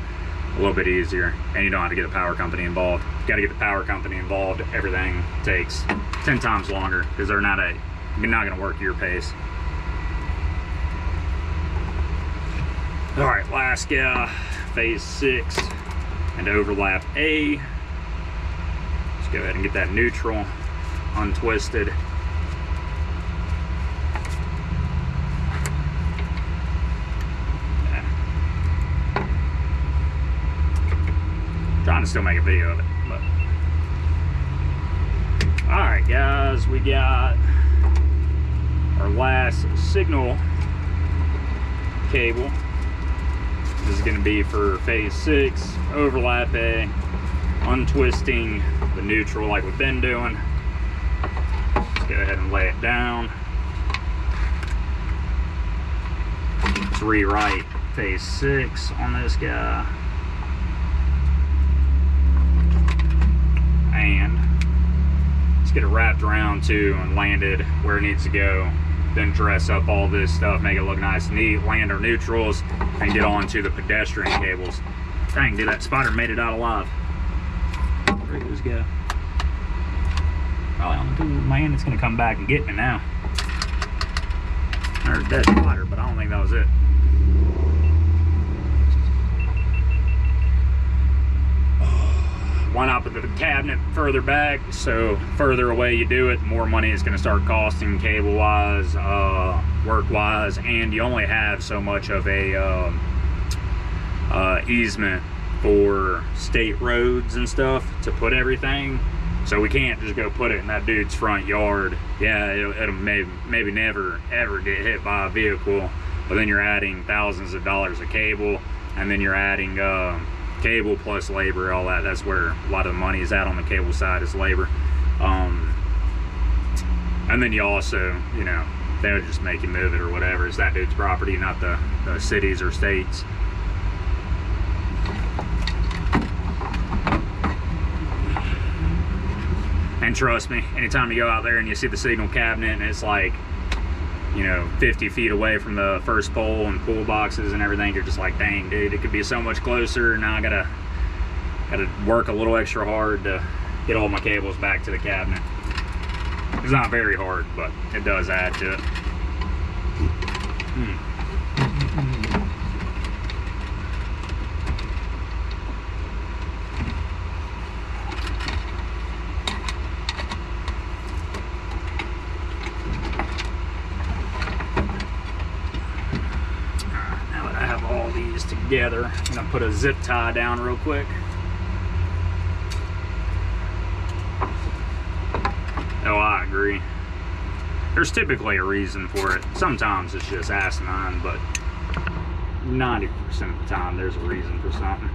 A little bit easier, and you don't have to get the power company involved. You got to get the power company involved, everything takes 10 times longer because they're not going to work at your pace. All right, last guy, phase 6 and overlap A. Let's go ahead and get that neutral untwisted. Trying to still make a video of it, but all right guys, we got our last signal cable. This is going to be for phase 6, overlap A, untwisting the neutral like we've been doing. Let's go ahead and lay it down. Let's rewrite phase 6 on this guy. And let's get it wrapped around too and landed where it needs to go. Then dress up all this stuff, make it look nice and neat, land our neutrals, and get on to the pedestrian cables. Dang, dude, that spider made it out alive. Where does it go? Probably on the tool. Man, it's gonna come back and get me now. There's a dead spider, but I don't think that was it. Why not put the cabinet further back? So further away you do it, the more money it's going to start costing cable wise, work wise, and you only have so much of a easement for state roads and stuff to put everything. So we can't just go put it in that dude's front yard. Yeah, it'll maybe never ever get hit by a vehicle, but then you're adding thousands of dollars of cable, and then you're adding cable plus labor, all that. That's where a lot of the money is at on the cable side, is labor. And then you also, you know, they'll just make you move it or whatever. It's that dude's property, not the cities or states. And trust me, anytime you go out there and you see the signal cabinet and it's like, you know, 50 feet away from the first pole and pull boxes and everything, you're just like, dang, dude, it could be so much closer. Now I gotta work a little extra hard to get all my cables back to the cabinet. It's not very hard, but it does add to it. Together. I'm gonna put a zip tie down real quick. Oh, I agree. There's typically a reason for it. Sometimes it's just asinine, but 90% of the time there's a reason for something.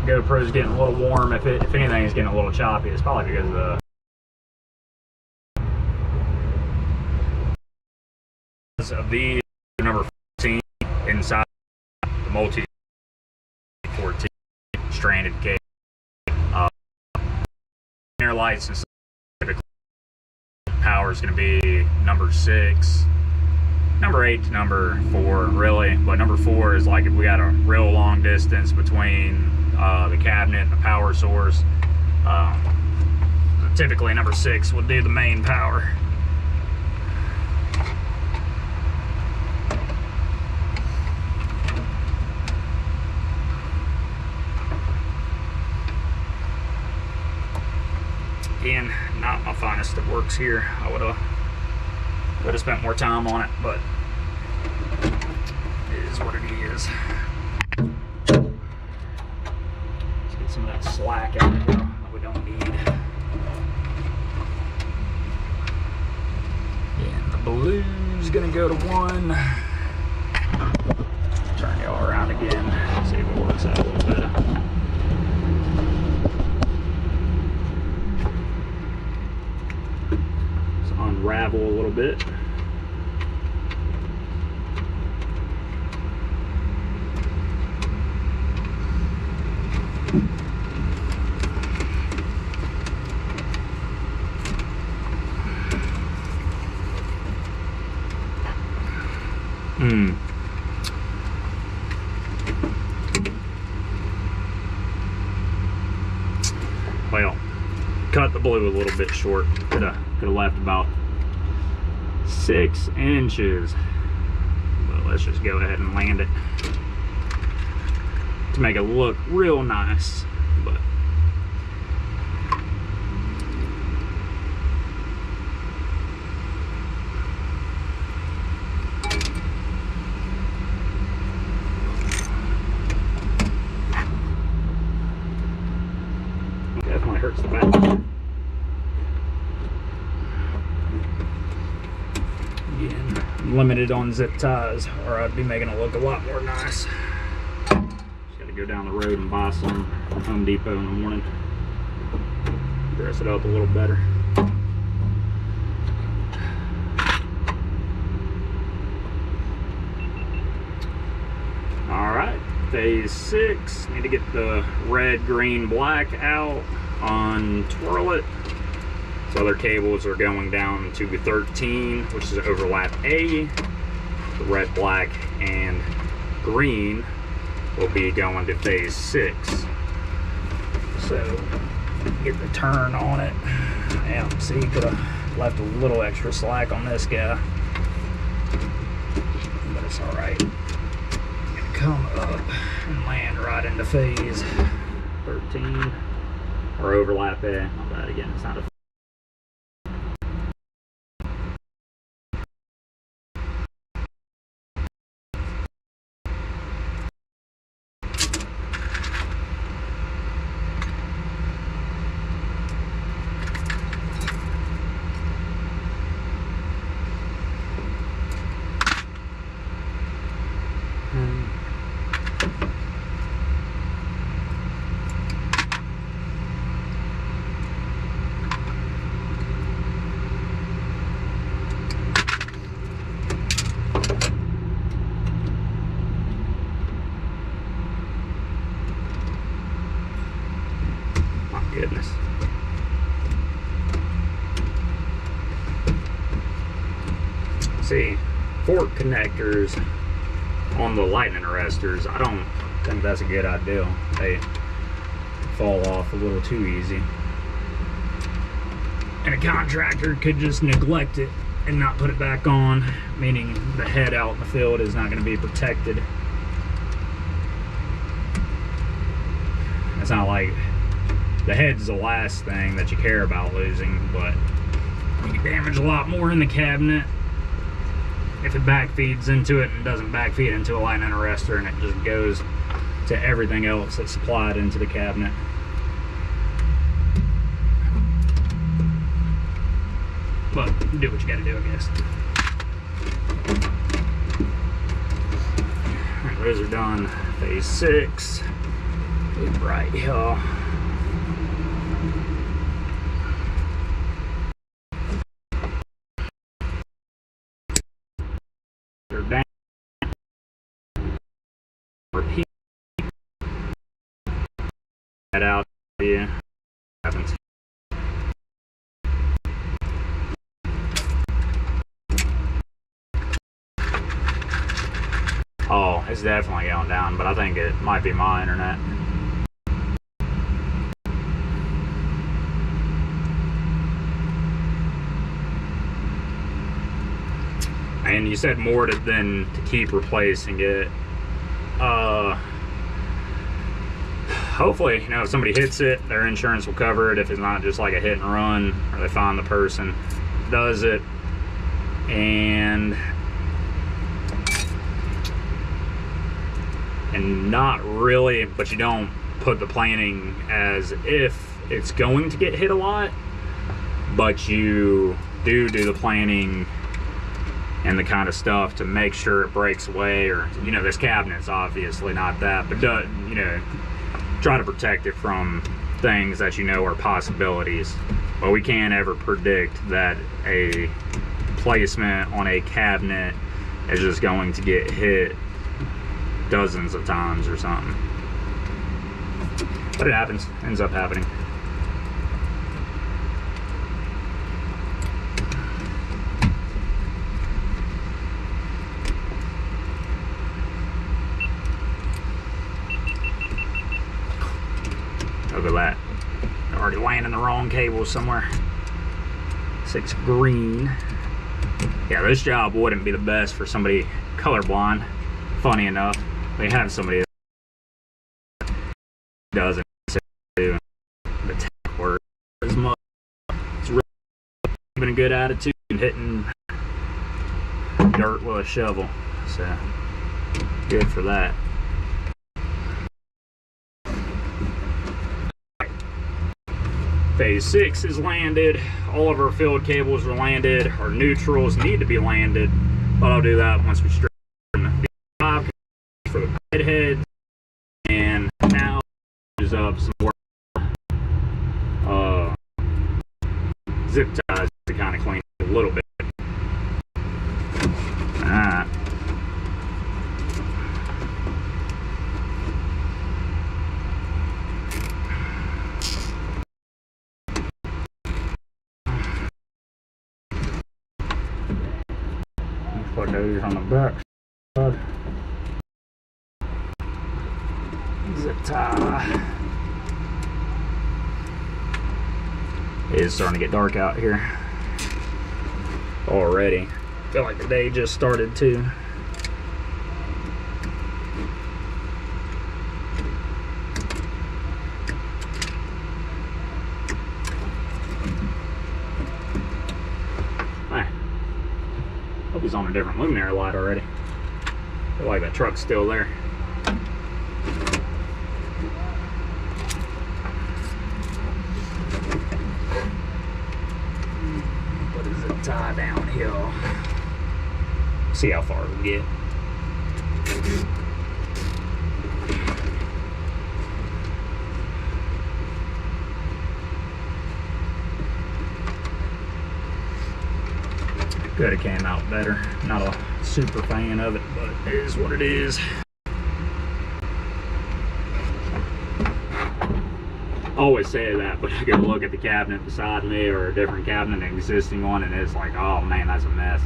GoPro's getting a little warm. If anything is getting a little choppy, it's probably because of the number 14 inside the multi 14 stranded cable. Inner lights and stuff, typically power is going to be number 6. Number 8 to number 4, really, but number 4 is like if we got a real long distance between the cabinet and the power source. Typically number 6 will do the main power. Again, not my finest of works here. I would have spent more time on it, but it is what it is. Let's get some of that slack out of here that we don't need. And the blue's gonna go to 1. Turn y'all around again, see if it works out a little bit. Unravel a little bit. cut the blue a little bit short. Could have left about 6 inches. But let's just go ahead and land it to make it look real nice. But definitely hurts the back. Again, I'm limited on zip ties, or I'd be making it look a lot more nice. Just gotta go down the road and buy some from Home Depot in the morning. Dress it up a little better. Alright, phase 6. Need to get the red, green, black out, untwirl it. So other cables are going down to 13, which is overlap A. The red, black, and green will be going to phase 6. So get the turn on it. Yeah, see, could have left a little extra slack on this guy, but it's all right. Gonna come up and land right into phase 13, or overlap A. Not bad. Again, it's not a goodness. See, fork connectors on the lightning arresters, I don't think that's a good idea. They fall off a little too easy. And a contractor could just neglect it and not put it back on, meaning the head out in the field is not going to be protected. It's not like the head's the last thing that you care about losing, but you can damage a lot more in the cabinet if it backfeeds into it and doesn't backfeed into a lightning arrestor, and it just goes to everything else that's supplied into the cabinet. But do what you gotta do, I guess. Alright, those are done. Phase 6. Right here. They're down. Repeat that out here. Happens. Oh, it's definitely going down, but I think it might be my internet. And you said more than to keep replacing it. Hopefully, you know, if somebody hits it, their insurance will cover it if it's not just like a hit and run, or they find the person does it. And not really, but you don't put the planning as if it's going to get hit a lot, but you do the planning and the kind of stuff to make sure it breaks away, or, you know, this cabinet's obviously not that, but you know, try to protect it from things that you know are possibilities. But we can't ever predict that a placement on a cabinet is just going to get hit dozens of times or something. But it happens, ends up happening. Look at that. Already landing the wrong cable somewhere. 6 green. Yeah, this job wouldn't be the best for somebody colorblind. Funny enough, they have somebody that doesn't do the tech work as much. It's really been a good attitude and hitting dirt with a shovel, so good for that. Phase 6 is landed. All of our field cables are landed. Our neutrals need to be landed, but I'll do that once we straighten the 5 for the pit heads. And now is up some more zip ties to kind of clean it a little bit. Alright. Put those on the back side. Zip tie. It is starting to get dark out here already. I feel like the day just started too. Hope he's on a different luminary light already. I feel like that truck's still there. What is it? Tie downhill. See how far we get. Could have came out better. Not a super fan of it, but it is what it is. I always say that, but I go look at the cabinet beside me or a different cabinet, an existing one, and it's like, oh man, that's a mess.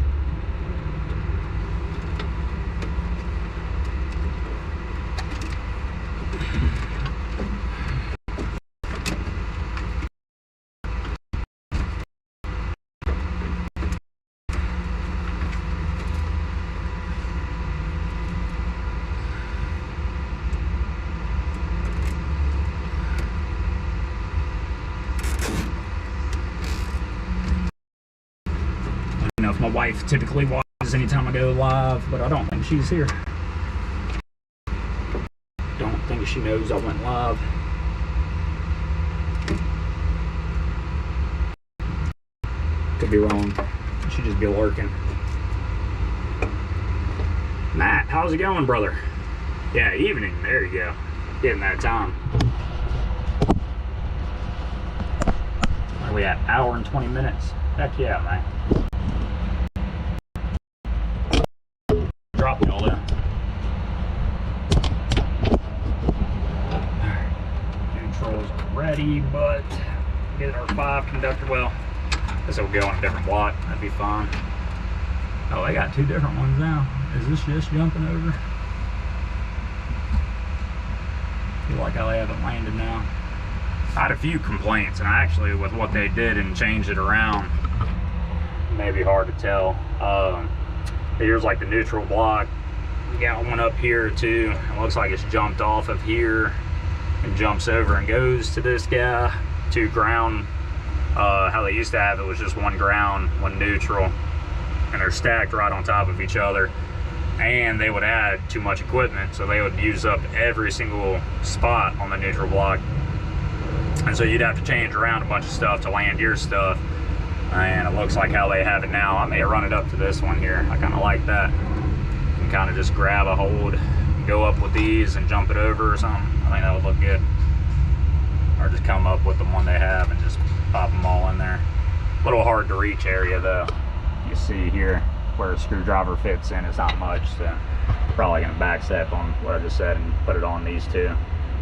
My wife typically watches anytime I go live, but I don't think she's here. Don't think she knows I went live. Could be wrong. She'd just be lurking. Matt, how's it going, brother? Yeah, evening. There you go. Getting that time. Where are we at? Hour and 20 minutes. Heck yeah, man. Drop it all in. Neutrals ready, but get our 5 conductor. Well, this will go on a different block. That'd be fine. Oh, I got 2 different ones now. Is this just jumping over? Feel like I haven't landed now. I had a few complaints, and actually, with what they did and changed it around, it may be hard to tell. Here's like the neutral block. We got one up here too. It looks like it's jumped off of here and jumps over and goes to this guy. 2 ground. How they used to have it was just 1 ground, 1 neutral, and they're stacked right on top of each other. And they would add too much equipment, so they would use up every single spot on the neutral block. And so you'd have to change around a bunch of stuff to land your stuff. And it looks like how they have it now. I may run it up to this one here. I kind of like that. You can kind of just grab a hold, go up with these and jump it over or something. I think that would look good. Or just come up with the one they have and just pop them all in there. A little hard to reach area though. You see here where a screwdriver fits in, it's not much. So probably gonna back step on what I just said and put it on these 2.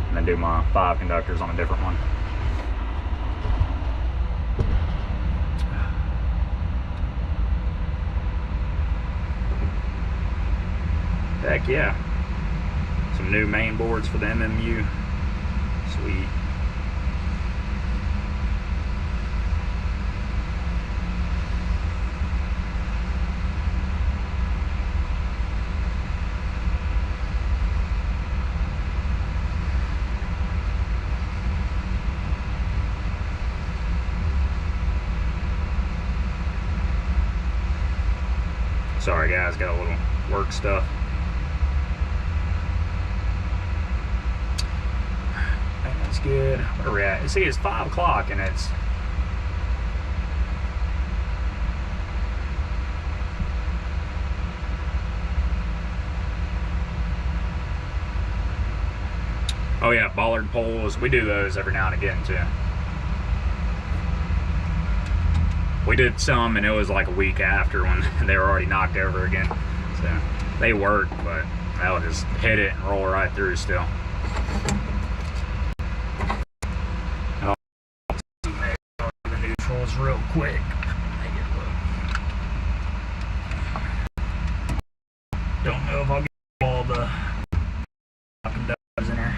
And then do my 5 conductors on a different one. Heck yeah. Some new main boards for the MMU. Sweet. Sorry guys, got a little work stuff. That's good. Where are we at? See, it's 5 o'clock and it's... Oh yeah, bollard poles. We do those every now and again too. We did some and it was like a week after when they were already knocked over again. So they work, but I'll just hit it and roll right through still. I'll the neutrals real quick. Don't know if I'll get all the in there.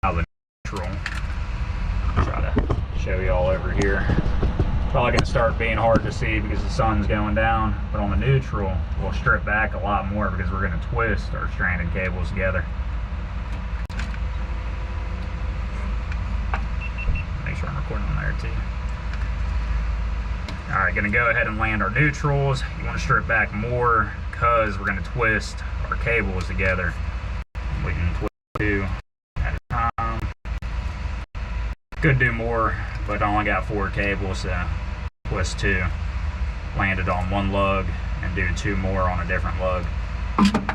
Now the neutral. Try to show you all over here. Probably going to start being hard to see because the sun's going down, but on the neutral we'll strip back a lot more because we're going to twist our stranded cables together. Make sure I'm recording on there too. Alright, going to go ahead and land our neutrals. You want to strip back more because we're going to twist our cables together. We can twist 2 at a time. Could do more, but I only got 4 cables, so twist 2. Land it on one lug and do 2 more on a different lug.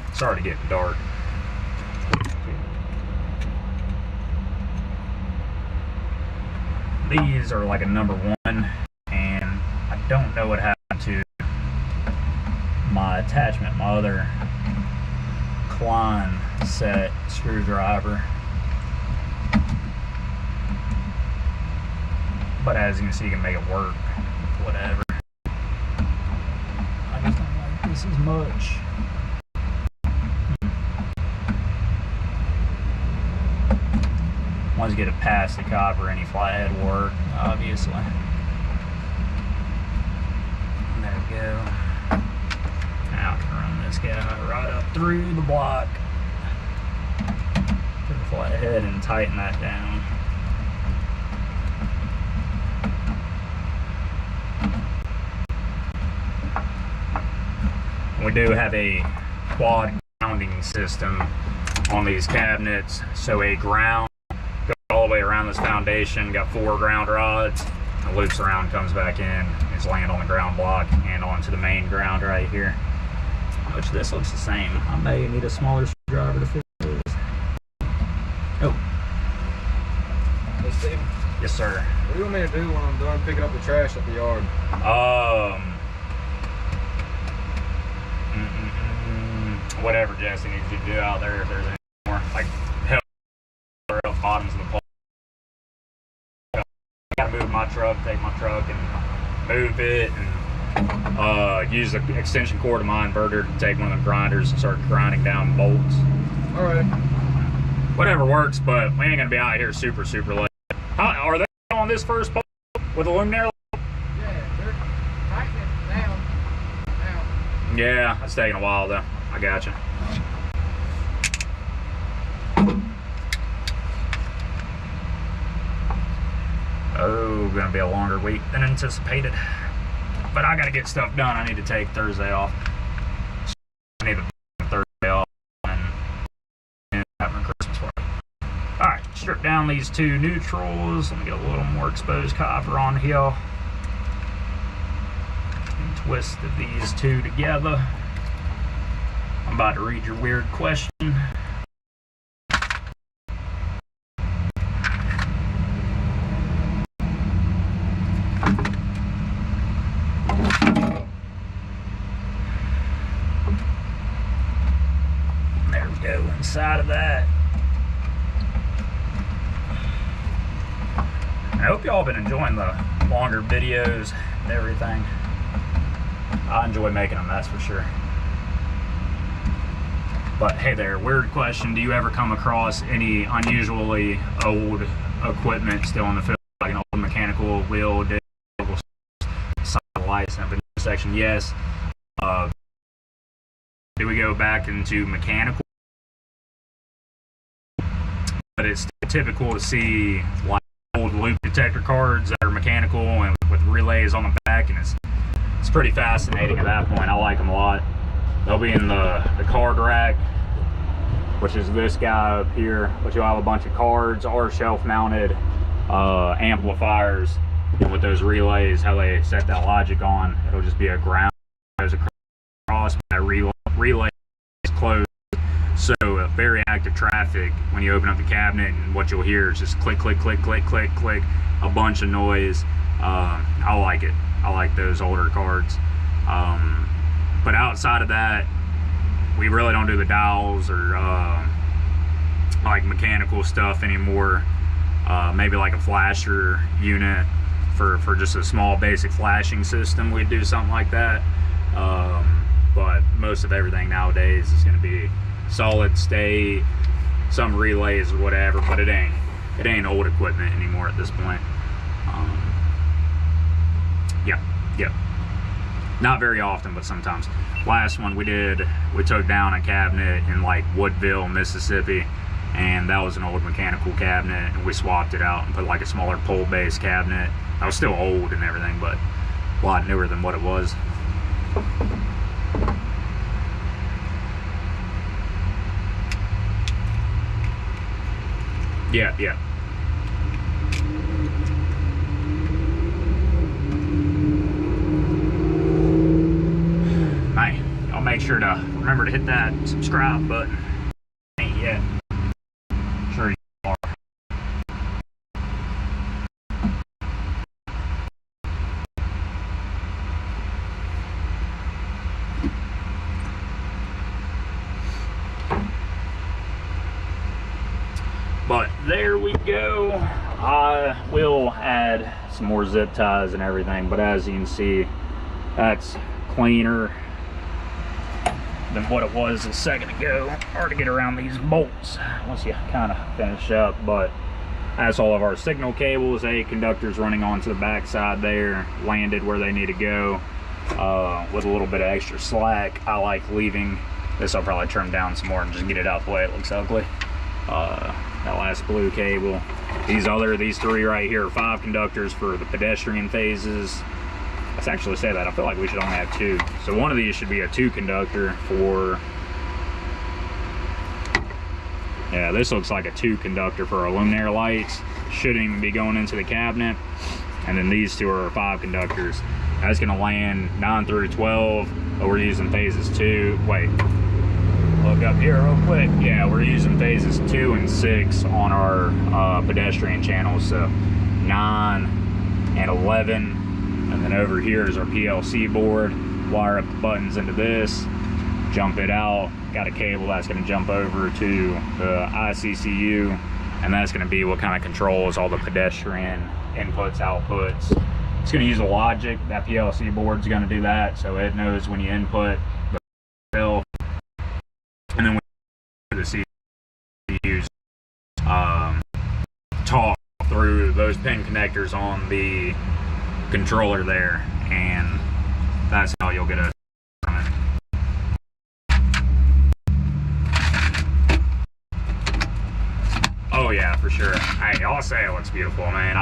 It's already getting dark. These are like a number 1, and I don't know what happened to my attachment, my other Klein set screwdriver. But as you can see, you can make it work, whatever. I just don't like this as much. Once you get it past the copper, any flathead work, obviously. There we go. Now I can run this guy right up through the block to the flathead and tighten that down. We do have a quad grounding system on these cabinets, so a ground goes all the way around this foundation. Got 4 ground rods, it loops around, comes back in, it's land on the ground block and onto the main ground right here. Which this looks the same. I may need a smaller screwdriver to fix this. Oh. Hey Steve. Yes sir. What do you want me to do when I'm done picking up the trash at the yard? Whatever Jesse needs you to do out there, if there's any more, like help or else bottoms of the pole. I gotta move my truck, take my truck and move it, and use the extension cord of my inverter to take one of the grinders and start grinding down bolts. Alright. Whatever works, but we ain't gonna be out here super late. Are they on this first pole with the luminaire? Yeah, they're tightening it down now. Yeah, it's taking a while though. I gotcha. Oh, gonna be a longer week than anticipated. But I gotta get stuff done. I need to take Thursday off. I need to Thursday off and having a Christmas party. Alright, strip down these 2 neutrals. Let me get a little more exposed copper on here. And twist these 2 together. I'm about to read your weird question. There we go, inside of that. I hope y'all been enjoying the longer videos and everything. I enjoy making them, that's for sure. But hey there, weird question. Do you ever come across any unusually old equipment still in the field, like an old mechanical wheel, digital satellites, and section? Yes. do we go back into mechanical? But it's typical to see like old loop detector cards that are mechanical and with relays on the back, and it's pretty fascinating at that point. I like them a lot. They'll be in the card rack, which is this guy up here, but you'll have a bunch of cards or shelf mounted amplifiers, and with those relays, how they set that logic on, it'll just be a ground goes across, that relay is closed. So very active traffic when you open up the cabinet, and what you'll hear is just click, click, click, click, click, click, a bunch of noise. I like it. I like those older cards. But outside of that, we really don't do the dials or like mechanical stuff anymore. Maybe like a flasher unit for just a small basic flashing system, we'd do something like that. But most of everything nowadays is going to be solid state, some relays or whatever, but it ain't old equipment anymore at this point. Yeah, not very often, but sometimes. Last one we took down a cabinet in like Woodville, Mississippi, and that was an old mechanical cabinet, and we swapped it out and put like a smaller pole base cabinet. I was still old and everything, but a lot newer than what it was. Yeah. Hey, I'll make sure to remember to hit that subscribe button. Ain't yet. Sure you are. But there we go. I will add some more zip ties and everything, but as you can see, that's cleaner than what it was a second ago. Hard to get around these bolts once you kind of finish up, but that's all of our signal cables. Conductors running onto the back side there, landed where they need to go, with a little bit of extra slack. I like leaving this. I'll probably trim down some more and just get it out the way it looks ugly. That last blue cable. These three right here are 5 conductors for the pedestrian phases. Let's actually say that. I feel like we should only have 2. So one of these should be a 2 conductor for, yeah, this looks like a 2 conductor for our luminaire lights. Shouldn't even be going into the cabinet. And then these 2 are 5 conductors. That's gonna land 9 through 12, but we're using phases 2. Wait, look up here real quick. Yeah, we're using phases 2 and 6 on our pedestrian channels. So 9 and 11. And then over here is our PLC board. Wire up the buttons into this, jump it out. Got a cable that's going to jump over to the ICCU, and that's going to be what kind of controls all the pedestrian inputs, outputs. It's going to use a logic. That PLC board's going to do that, so it knows when you input the bill, and then when the CPUs talk through those pin connectors on the controller there, and that's how you'll get a from it. Oh yeah, for sure. Hey, I'll say it looks beautiful, man.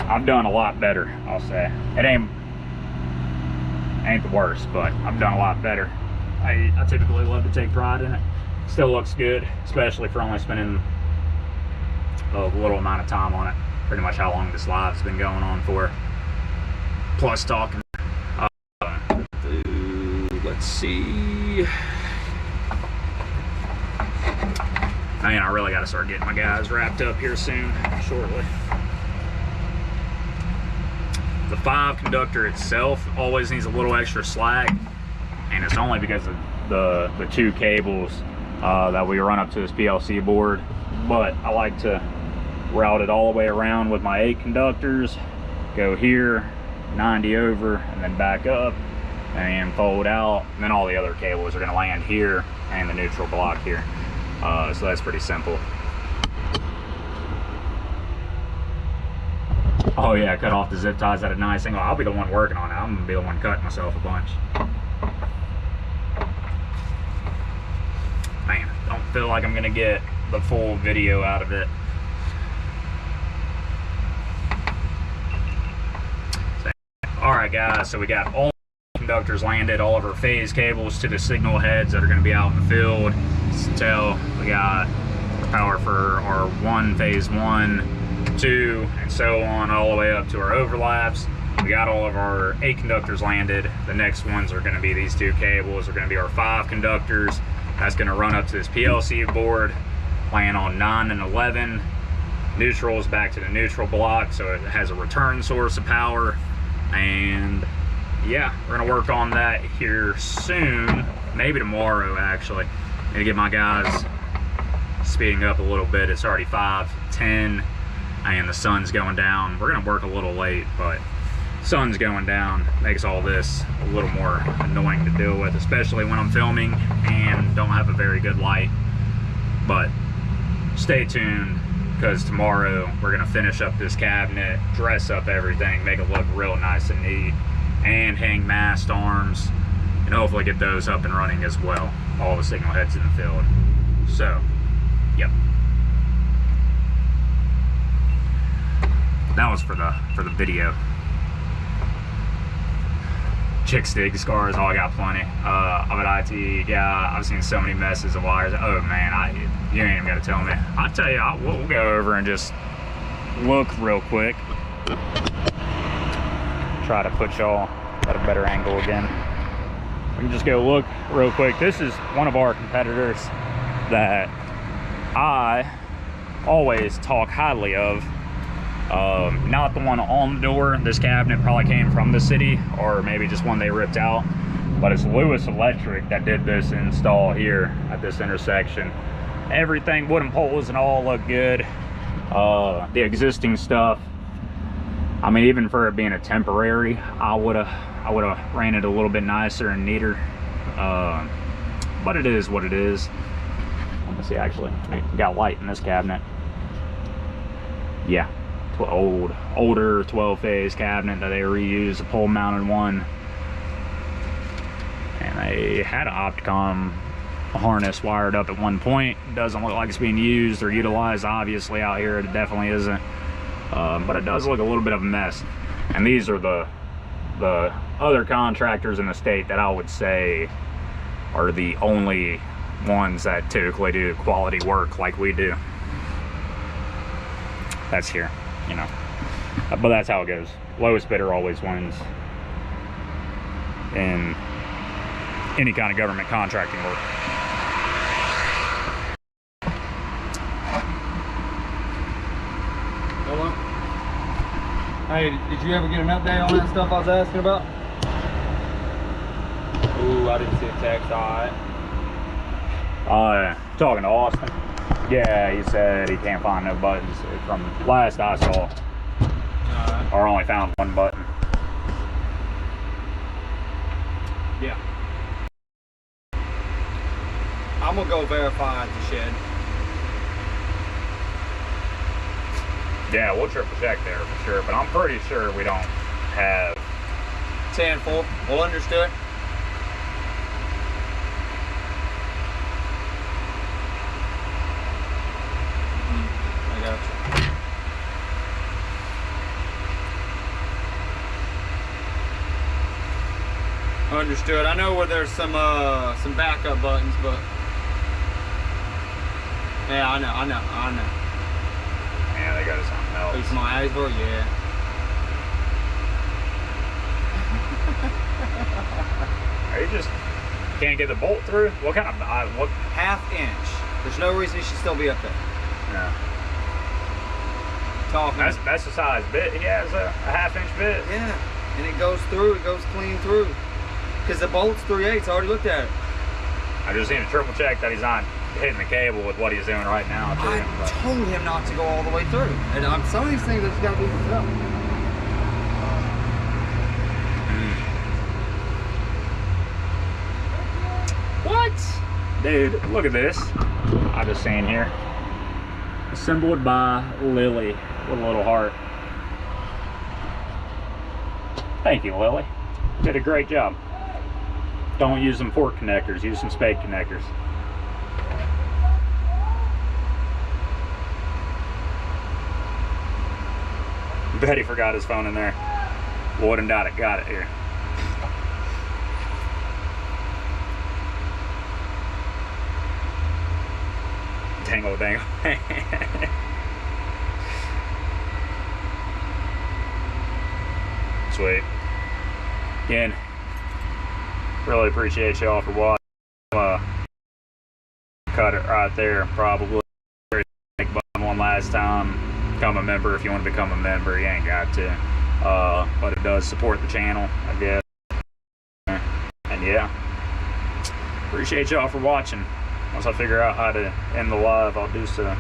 I've done a lot better, I'll say. It ain't the worst, but I've done a lot better. I typically love to take pride in it. Still looks good, especially for only spending a little amount of time on it. Pretty much how long this live's been going on for. Plus talking. Let's see. Man, I really got to start getting my guys wrapped up here soon, shortly. The 5 conductor itself always needs a little extra slack, and it's only because of the 2 cables that we run up to this PLC board. But I like to route it all the way around with my 8 conductors, go here, 90 over, and then back up and fold out, and then all the other cables are going to land here and the neutral block here. So that's pretty simple. Oh yeah, cut off the zip ties at a nice angle. I'll be the one working on it. I'm gonna be the one cutting myself a bunch. feel like I'm gonna get the full video out of it. So, all right, guys, so we got all conductors landed, all of our phase cables to the signal heads that are gonna be out in the field. So we got power for our phase 1, 2, and so on, all the way up to our overlaps. We got all of our 8 conductors landed. The next ones are gonna be these 2 cables. They're gonna be our 5 conductors. That's gonna run up to this PLC board, laying on 9 and 11. Neutrals back to the neutral block, so it has a return source of power. And yeah, we're gonna work on that here soon, maybe tomorrow actually. Need to get my guys speeding up a little bit. It's already 5:10 and the sun's going down. We're gonna work a little late, but sun's going down makes all this a little more annoying to deal with, especially when I'm filming and don't have a very good light. But stay tuned, because tomorrow we're gonna finish up this cabinet, dress up everything, make it look real nice and neat, and hang mast arms, and hopefully get those up and running as well. All the signal heads in the field. So, yep. That was for the video. Chick stick scars, oh, I got plenty. I'm an IT guy. I've seen so many messes of wires. Oh man, you ain't even gotta tell me. I'll tell you, we'll go over and just look real quick. Try to put y'all at a better angle again. We can just go look real quick. This is one of our competitors that I always talk highly of. Not the one on the door. This cabinet probably came from the city, or maybe just one they ripped out. But it's Lewis Electric that did this install here at this intersection. Everything, wooden poles and all, look good. The existing stuff, I mean, even for it being a temporary, I would have ran it a little bit nicer and neater. But it is what it is. Let me see, actually, we got light in this cabinet. Yeah, older 12-phase cabinet that they reused, a pole mounted one. And they had an Opticom harness wired up at one point. Doesn't look like it's being used or utilized, obviously, out here. It definitely isn't. But it does look a little bit of a mess. And these are the other contractors in the state that I would say are the only ones that typically do quality work like we do. That's here, you know. But that's how it goes. Lowest bidder always wins in any kind of government contracting work. Hello? Hey, did you ever get an update on that stuff I was asking about? Ooh, I didn't see a text. All right. Talking to Austin. Yeah, he said he can't find no buttons. From last I saw, or only found one button. Yeah. I'm gonna go verify at the shed. Yeah, we'll triple check there for sure, but I'm pretty sure we don't have 10-4. Well, understood. I got you. Understood. I know where there's some backup buttons, but yeah, I know. Yeah, they got something else. It's my Iceberg, yeah. Are you just can't get the bolt through? What kind of what? Half inch. There's no reason it should still be up there. Yeah. Talking. That's the size bit. He has a half-inch bit. Yeah, and it goes through. It goes clean through. Because the bolt's 3/8. I already looked at it. I just need to triple check that he's not hitting the cable with what he's doing right now. Too, I told him not to go all the way through. And some of these things I just got to do myself. What? Dude, look at this. I just seen here. Assembled by Lily with a little heart. Thank you, Lily. Did a great job. Don't use some fork connectors, use some spade connectors. Bet he forgot his phone in there. Would and doubt it. Got it here. Dangle, dangle. Sweet. Again, really appreciate y'all for watching. Cut it right there, probably. Make button one last time. Become a member if you want to become a member. You ain't got to. But it does support the channel, I guess. And yeah, appreciate y'all for watching. Once I figure out how to end the live, I'll do so.